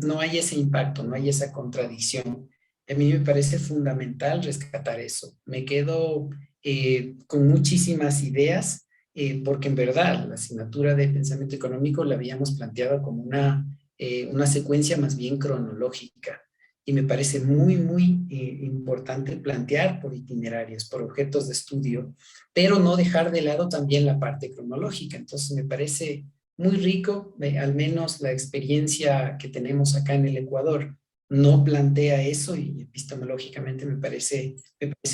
no hay ese impacto, no hay esa contradicción. A mí me parece fundamental rescatar eso. Me quedo con muchísimas ideas, porque en verdad la asignatura de pensamiento económico la habíamos planteado como una secuencia más bien cronológica. Y me parece muy importante plantear por itinerarios, por objetos de estudio, pero no dejar de lado también la parte cronológica. Entonces me parece muy rico, al menos la experiencia que tenemos acá en el Ecuador no plantea eso y epistemológicamente me parece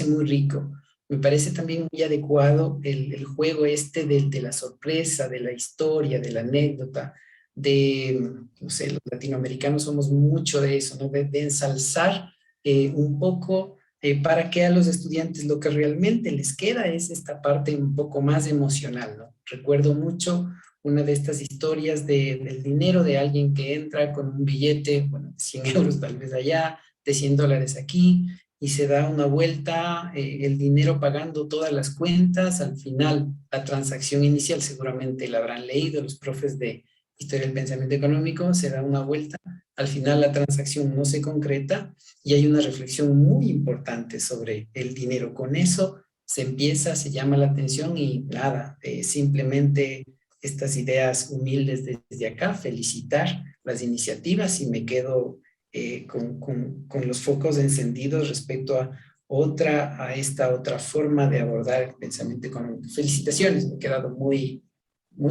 muy rico. Me parece también muy adecuado el juego de la sorpresa, de la historia, de la anécdota. no sé, los latinoamericanos somos mucho de eso, ¿no? De ensalzar un poco para que a los estudiantes lo que realmente les queda es esta parte un poco más emocional, ¿no? Recuerdo mucho una de estas historias del dinero de alguien que entra con un billete, bueno, 100 euros tal vez allá, de 100 dólares aquí, y se da una vuelta, el dinero pagando todas las cuentas, al final la transacción inicial, seguramente la habrán leído los profes de Historia del Pensamiento Económico, se da una vuelta, al final la transacción no se concreta y hay una reflexión muy importante sobre el dinero. Con eso se empieza, se llama la atención y nada, simplemente estas ideas humildes desde acá, felicitar las iniciativas y me quedo con los focos encendidos respecto a esta otra forma de abordar el pensamiento económico. Felicitaciones, me he quedado muy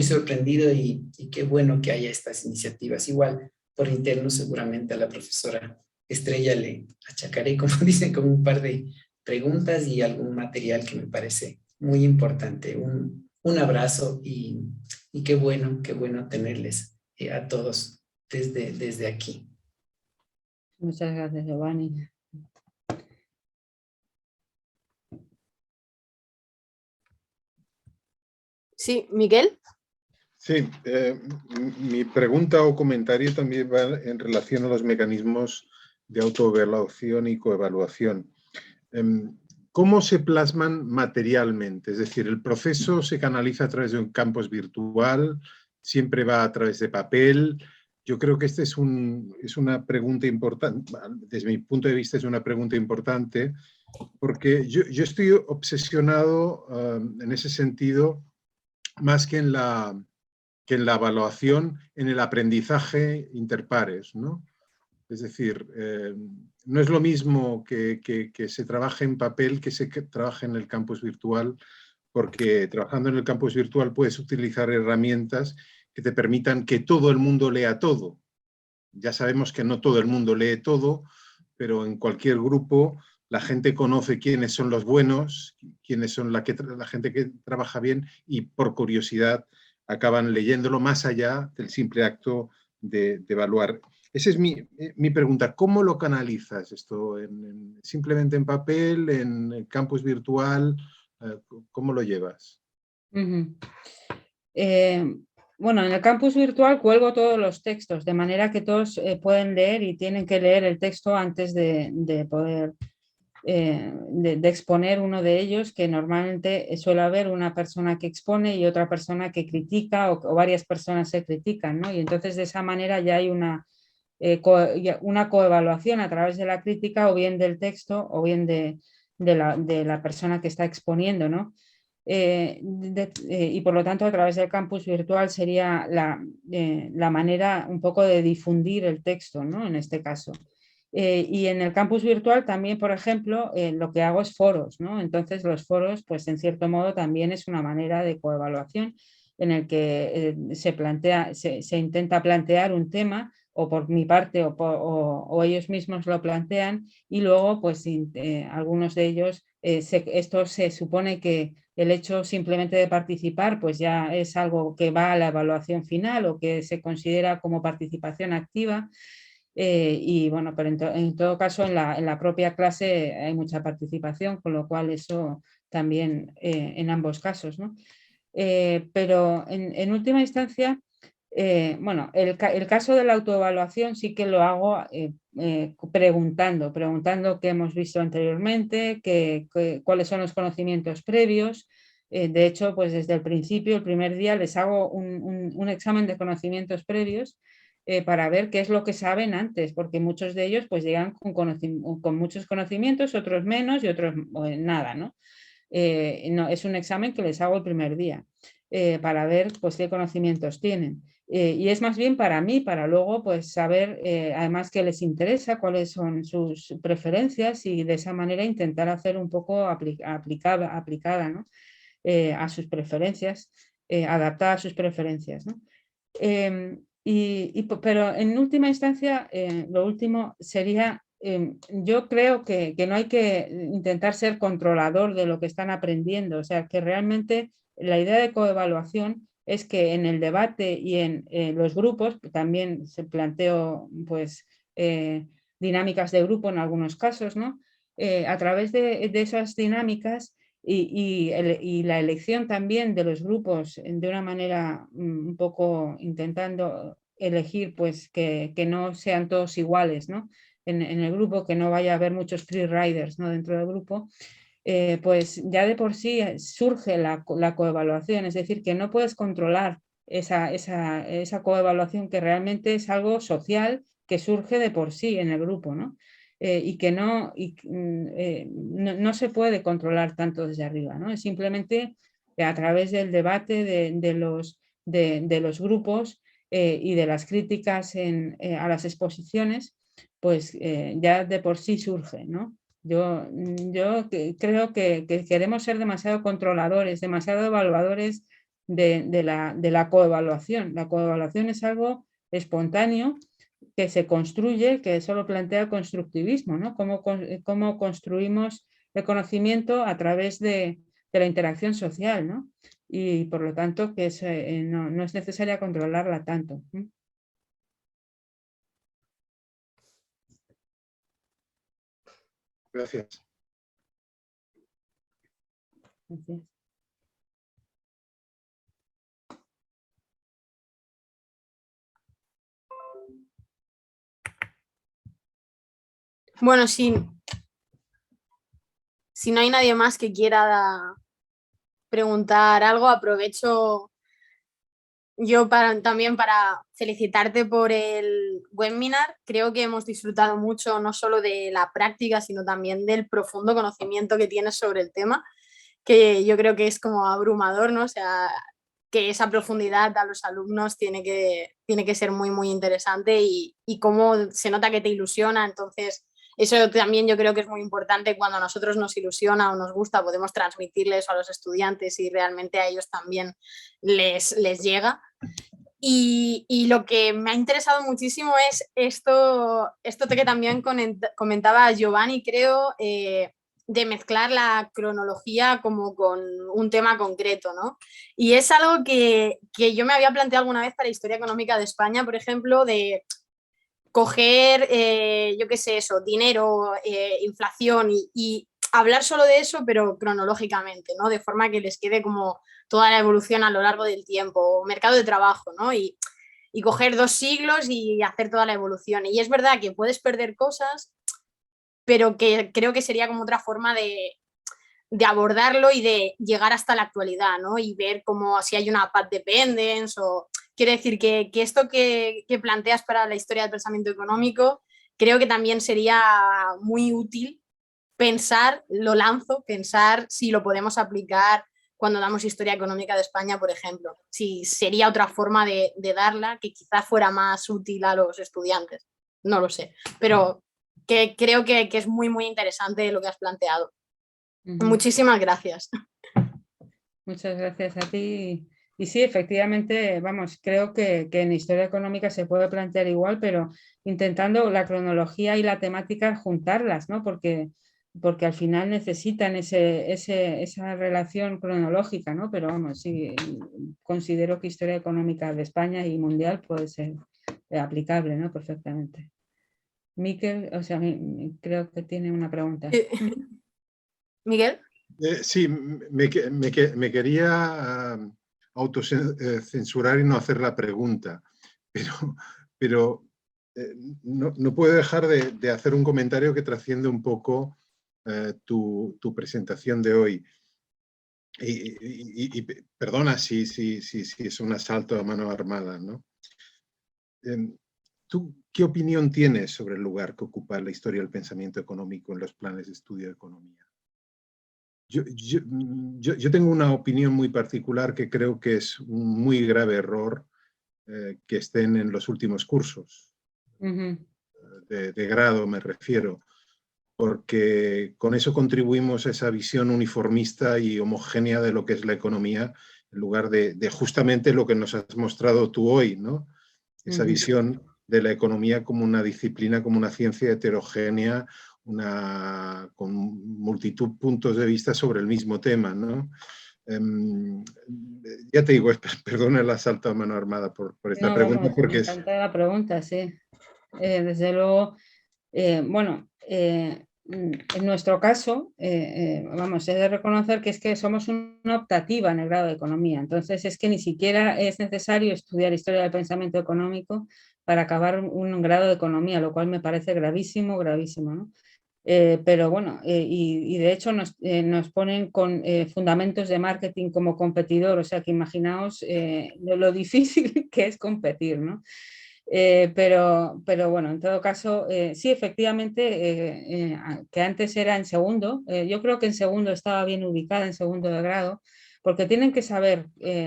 sorprendido y qué bueno que haya estas iniciativas. Igual, por interno, seguramente a la profesora Estrella le achacaré, como dicen, con un par de preguntas y algún material que me parece muy importante. Un abrazo y qué bueno tenerles a todos desde aquí. Muchas gracias, Giovanni. Sí, Miguel. Sí, mi pregunta o comentario también va en relación a los mecanismos de autoevaluación y coevaluación. ¿Cómo se plasman materialmente? Es decir, ¿el proceso se canaliza a través de un campus virtual? ¿Siempre va a través de papel? Yo creo que esta es una pregunta importante, desde mi punto de vista es una pregunta importante, porque yo estoy obsesionado en ese sentido, más que en la evaluación, en el aprendizaje interpares, ¿no? Es decir, no es lo mismo que se trabaje en papel que se trabaje en el campus virtual, porque trabajando en el campus virtual puedes utilizar herramientas que te permitan que todo el mundo lea todo. Ya sabemos que no todo el mundo lee todo, pero en cualquier grupo la gente conoce quiénes son los buenos, quiénes son la gente que trabaja bien y por curiosidad acaban leyéndolo más allá del simple acto de evaluar. Esa es mi pregunta. ¿Cómo lo canalizas esto? ¿Simplemente en papel, en el campus virtual? ¿Cómo lo llevas? Bueno, en el campus virtual cuelgo todos los textos, de manera que todos pueden leer y tienen que leer el texto antes de poder de exponer uno de ellos, que normalmente suele haber una persona que expone y otra persona que critica o varias personas se critican, ¿no? Y entonces de esa manera ya hay una coevaluación a través de la crítica o bien del texto o bien de la persona que está exponiendo, ¿no? Y por lo tanto a través del campus virtual sería la manera un poco de difundir el texto, ¿no? En este caso. Y en el campus virtual también, por ejemplo, lo que hago es foros, ¿no? Entonces los foros, pues en cierto modo también es una manera de coevaluación en el que se intenta plantear un tema o por mi parte o ellos mismos lo plantean y luego pues algunos de ellos, esto se supone que el hecho simplemente de participar pues ya es algo que va a la evaluación final o que se considera como participación activa. Y bueno, pero en todo caso en la propia clase hay mucha participación, con lo cual eso también en ambos casos, ¿no? Pero en última instancia, bueno, el caso de la autoevaluación sí que lo hago preguntando qué hemos visto anteriormente, cuáles son los conocimientos previos. De hecho, pues desde el principio, el primer día, les hago un examen de conocimientos previos para ver qué es lo que saben antes, porque muchos de ellos pues llegan con muchos conocimientos, otros menos y otros nada, ¿no? No, es un examen que les hago el primer día para ver pues, qué conocimientos tienen. Y es más bien para mí, para luego pues, saber además qué les interesa, cuáles son sus preferencias y de esa manera intentar hacer un poco aplicada, ¿no? A sus preferencias, adaptada a sus preferencias, ¿no? Pero en última instancia, lo último sería, yo creo que no hay que intentar ser controlador de lo que están aprendiendo, o sea, que realmente la idea de coevaluación es que en el debate y en los grupos, también se planteó pues, dinámicas de grupo en algunos casos, ¿no? A través de esas dinámicas y la elección también de los grupos de una manera un poco intentando elegir pues, que no sean todos iguales, ¿no? En el grupo, que no vaya a haber muchos free riders, ¿no? Dentro del grupo. Pues ya de por sí surge la coevaluación, es decir, que no puedes controlar esa coevaluación, que realmente es algo social que surge de por sí en el grupo, ¿no? Y que no se puede controlar tanto desde arriba, ¿no? Es simplemente a través del debate de los grupos y de las críticas a las exposiciones, pues ya de por sí surge, ¿no? Yo creo que queremos ser demasiado controladores, demasiado evaluadores de la coevaluación. La coevaluación es algo espontáneo que se construye, que solo plantea constructivismo, ¿no? Cómo construimos el conocimiento a través de la interacción social, ¿no? Y por lo tanto que no es necesaria controlarla tanto. Gracias. Gracias. Bueno, si no hay nadie más que quiera preguntar algo, aprovecho yo también para felicitarte por el webinar. Creo que hemos disfrutado mucho no solo de la práctica, sino también del profundo conocimiento que tienes sobre el tema, que yo creo que es como abrumador, ¿no? O sea, que esa profundidad a los alumnos tiene que ser muy, muy interesante y cómo se nota que te ilusiona. Entonces, eso también yo creo que es muy importante. Cuando a nosotros nos ilusiona o nos gusta, podemos transmitirles a los estudiantes y realmente a ellos también les llega. Y lo que me ha interesado muchísimo es esto que también comentaba Giovanni, creo, de mezclar la cronología como con un tema concreto, ¿no? Y es algo que yo me había planteado alguna vez para Historia Económica de España, por ejemplo, de coger, yo qué sé, eso, dinero, inflación y hablar solo de eso, pero cronológicamente, ¿no? De forma que les quede como toda la evolución a lo largo del tiempo, mercado de trabajo, ¿no? Y coger 2 siglos y hacer toda la evolución. Y es verdad que puedes perder cosas, pero que creo que sería como otra forma de abordarlo y de llegar hasta la actualidad, ¿no? Y ver como si hay una path dependence o... Quiero decir que esto que planteas para la historia del pensamiento económico creo que también sería muy útil pensar si lo podemos aplicar cuando damos historia económica de España, por ejemplo. Si sería otra forma de darla que quizás fuera más útil a los estudiantes. No lo sé, pero que creo que es muy, muy interesante lo que has planteado. Muchísimas gracias. Muchas gracias a ti. Y sí, efectivamente, vamos, creo que en Historia Económica se puede plantear igual, pero intentando la cronología y la temática juntarlas, ¿no? Porque al final necesitan esa relación cronológica, ¿no? Pero vamos, sí, considero que Historia Económica de España y mundial puede ser aplicable, ¿no? Perfectamente. Miquel, o sea, creo que tiene una pregunta. Miguel. Sí, me quería autocensurar y no hacer la pregunta, pero no puedo dejar de hacer un comentario que trasciende un poco tu presentación de hoy. Y perdona si es un asalto a mano armada, ¿no? ¿Tú qué opinión tienes sobre el lugar que ocupa la historia del pensamiento económico en los planes de estudio de economía? Yo tengo una opinión muy particular que creo que es un muy grave error que estén en los últimos cursos, de grado me refiero, porque con eso contribuimos a esa visión uniformista y homogénea de lo que es la economía, en lugar de justamente lo que nos has mostrado tú hoy, ¿no? Esa visión de la economía como una disciplina, como una ciencia heterogénea, con multitud de puntos de vista sobre el mismo tema, ¿no? Ya te digo, perdona el asalto a mano armada por esta pregunta. Vamos, porque me encanta la pregunta, sí. Desde luego, bueno, en nuestro caso, vamos, he de reconocer que es que somos una optativa en el grado de economía, entonces es que ni siquiera es necesario estudiar historia del pensamiento económico para acabar un grado de economía, lo cual me parece gravísimo, gravísimo, ¿no? Pero bueno, y de hecho nos ponen con fundamentos de marketing como competidor, o sea que imaginaos lo difícil que es competir, ¿no? Pero bueno, en todo caso, sí, efectivamente, que antes era en segundo, yo creo que en segundo estaba bien ubicada, en segundo de grado, porque tienen que saber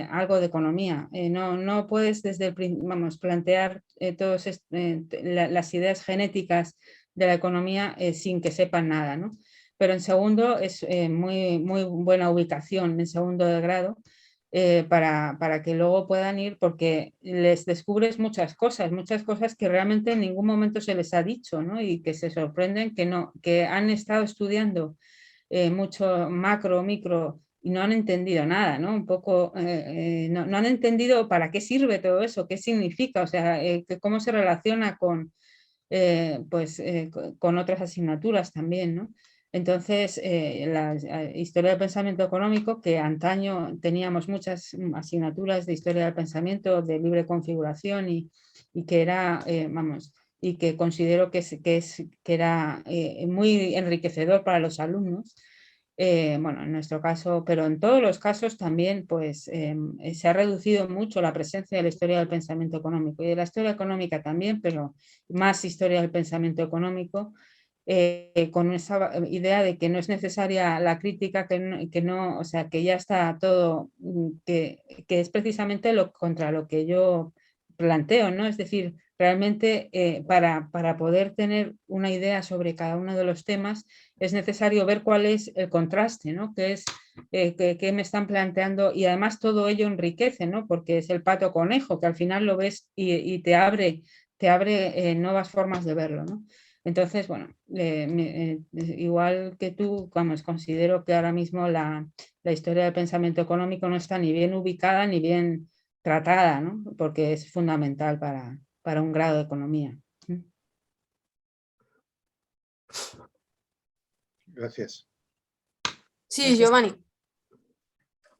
algo de economía. No puedes desde vamos, plantear todas las ideas genéticas de la economía sin que sepan nada, ¿no? Pero en segundo es muy buena ubicación, en segundo de grado, para que luego puedan ir, porque les descubres muchas cosas que realmente en ningún momento se les ha dicho, ¿no? Y que se sorprenden que han estado estudiando mucho macro, micro, y no han entendido nada, ¿no? Un poco, no han entendido para qué sirve todo eso, qué significa, o sea, cómo se relaciona con otras asignaturas también, ¿no? Entonces, la historia del pensamiento económico, que antaño teníamos muchas asignaturas de historia del pensamiento de libre configuración y que era, vamos, y que considero que era muy enriquecedor para los alumnos. Bueno, en nuestro caso, pero en todos los casos también, pues se ha reducido mucho la presencia de la historia del pensamiento económico y de la historia económica también, pero más historia del pensamiento económico, con esa idea de que no es necesaria la crítica, que no, o sea, que ya está todo, que es precisamente contra lo que yo planteo, ¿no? Es decir, realmente para poder tener una idea sobre cada uno de los temas es necesario ver cuál es el contraste, ¿no? Qué me están planteando, y además todo ello enriquece, ¿no? Porque es el pato conejo, que al final lo ves y te abre nuevas formas de verlo, ¿no? Entonces, bueno, igual que tú, vamos, considero que ahora mismo la historia del pensamiento económico no está ni bien ubicada ni bien tratada, ¿no? Porque es fundamental para un grado de economía. Gracias. Sí, Giovanni.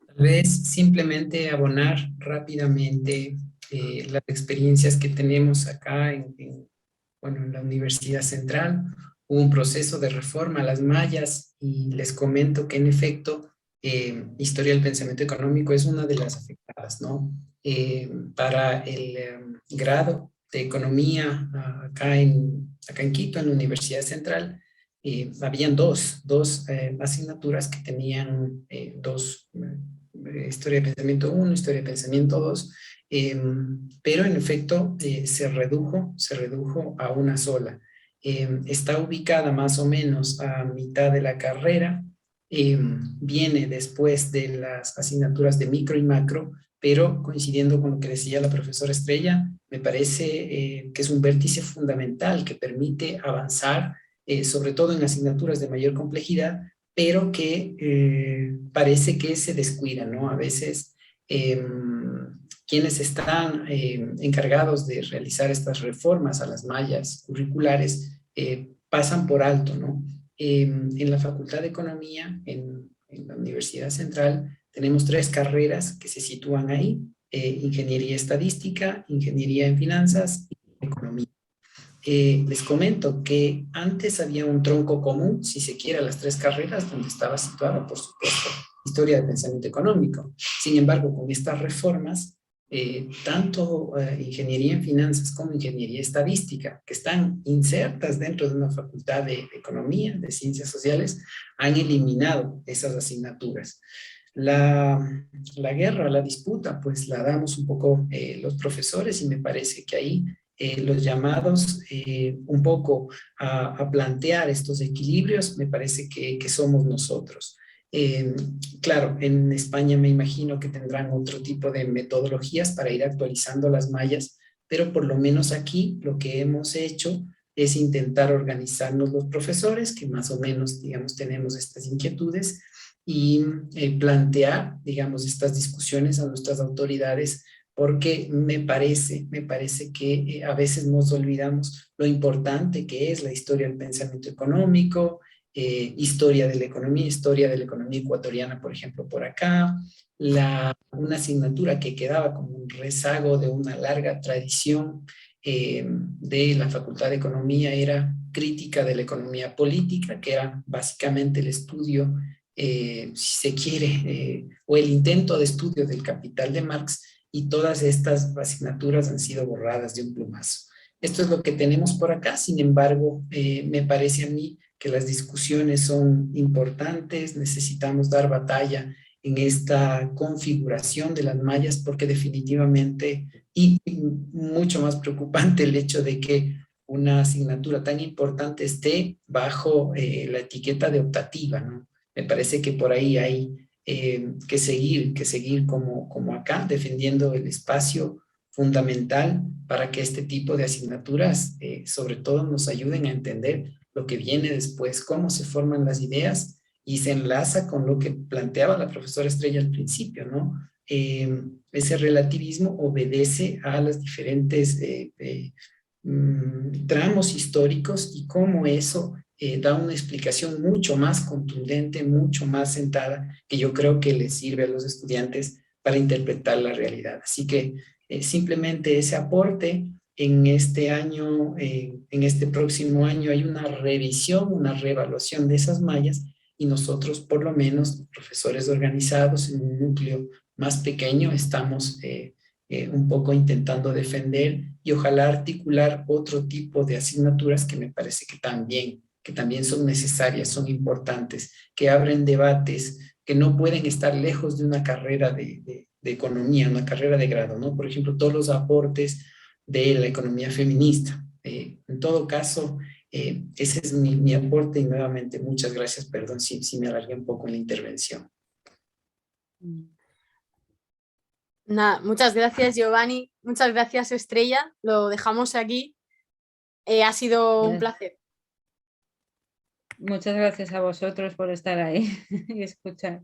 Tal vez simplemente abonar rápidamente las experiencias que tenemos acá en la Universidad Central. Hubo un proceso de reforma a las mallas y les comento que en efecto historia del pensamiento económico es una de las afectadas, ¿no? Para el grado de economía acá en Quito, en la Universidad Central, habían dos asignaturas que tenían historia de pensamiento 1, historia de pensamiento 2, pero en efecto se redujo a una sola. Está ubicada más o menos a mitad de la carrera, viene después de las asignaturas de micro y macro, pero coincidiendo con lo que decía la profesora Estrella, me parece que es un vértice fundamental que permite avanzar, sobre todo en asignaturas de mayor complejidad, pero que parece que se descuida, ¿no? A veces quienes están encargados de realizar estas reformas a las mallas curriculares pasan por alto, ¿no? En la Facultad de Economía, en la Universidad Central, tenemos 3 carreras que se sitúan ahí: Ingeniería Estadística, Ingeniería en Finanzas y Economía. Les comento que antes había un tronco común, si se quiere, a las 3 carreras, donde estaba situada, por supuesto, Historia del Pensamiento Económico. Sin embargo, con estas reformas, tanto Ingeniería en Finanzas como Ingeniería Estadística, que están insertas dentro de una facultad de Economía, de Ciencias Sociales, han eliminado esas asignaturas. La guerra, la disputa, pues la damos un poco los profesores, y me parece que ahí los llamados un poco a plantear estos equilibrios, me parece que somos nosotros. Claro, en España me imagino que tendrán otro tipo de metodologías para ir actualizando las mallas, pero por lo menos aquí lo que hemos hecho es intentar organizarnos los profesores, que más o menos, digamos, tenemos estas inquietudes, y plantear, digamos, estas discusiones a nuestras autoridades, porque me parece que a veces nos olvidamos lo importante que es la historia del pensamiento económico, historia de la economía ecuatoriana, por ejemplo, por acá, una asignatura que quedaba como un rezago de una larga tradición de la Facultad de Economía era crítica de la economía política, que era básicamente el estudio, si se quiere, o el intento de estudio del Capital de Marx, y todas estas asignaturas han sido borradas de un plumazo. Esto es lo que tenemos por acá. Sin embargo, me parece a mí que las discusiones son importantes, necesitamos dar batalla en esta configuración de las mallas, porque definitivamente, y mucho más preocupante el hecho de que una asignatura tan importante esté bajo la etiqueta de optativa, ¿no? Me parece que por ahí hay que seguir como acá, defendiendo el espacio fundamental para que este tipo de asignaturas, sobre todo, nos ayuden a entender lo que viene después, cómo se forman las ideas, y se enlaza con lo que planteaba la profesora Estrella al principio, ¿no? Ese relativismo obedece a los diferentes tramos históricos, y cómo eso da una explicación mucho más contundente, mucho más sentada, que yo creo que les sirve a los estudiantes para interpretar la realidad. Así que simplemente ese aporte. En este año, en este próximo año, hay una revisión, una reevaluación de esas mallas, y nosotros, por lo menos, profesores organizados en un núcleo más pequeño, estamos un poco intentando defender y ojalá articular otro tipo de asignaturas que me parece que también son necesarias, son importantes, que abren debates que no pueden estar lejos de una carrera de economía, una carrera de grado, ¿no? Por ejemplo, todos los aportes de la economía feminista. En todo caso, ese es mi aporte, y nuevamente muchas gracias, perdón si me alargué un poco en la intervención. Nada, muchas gracias, Giovanni, muchas gracias, Estrella, lo dejamos aquí, ha sido un placer. Muchas gracias a vosotros por estar ahí y escuchar.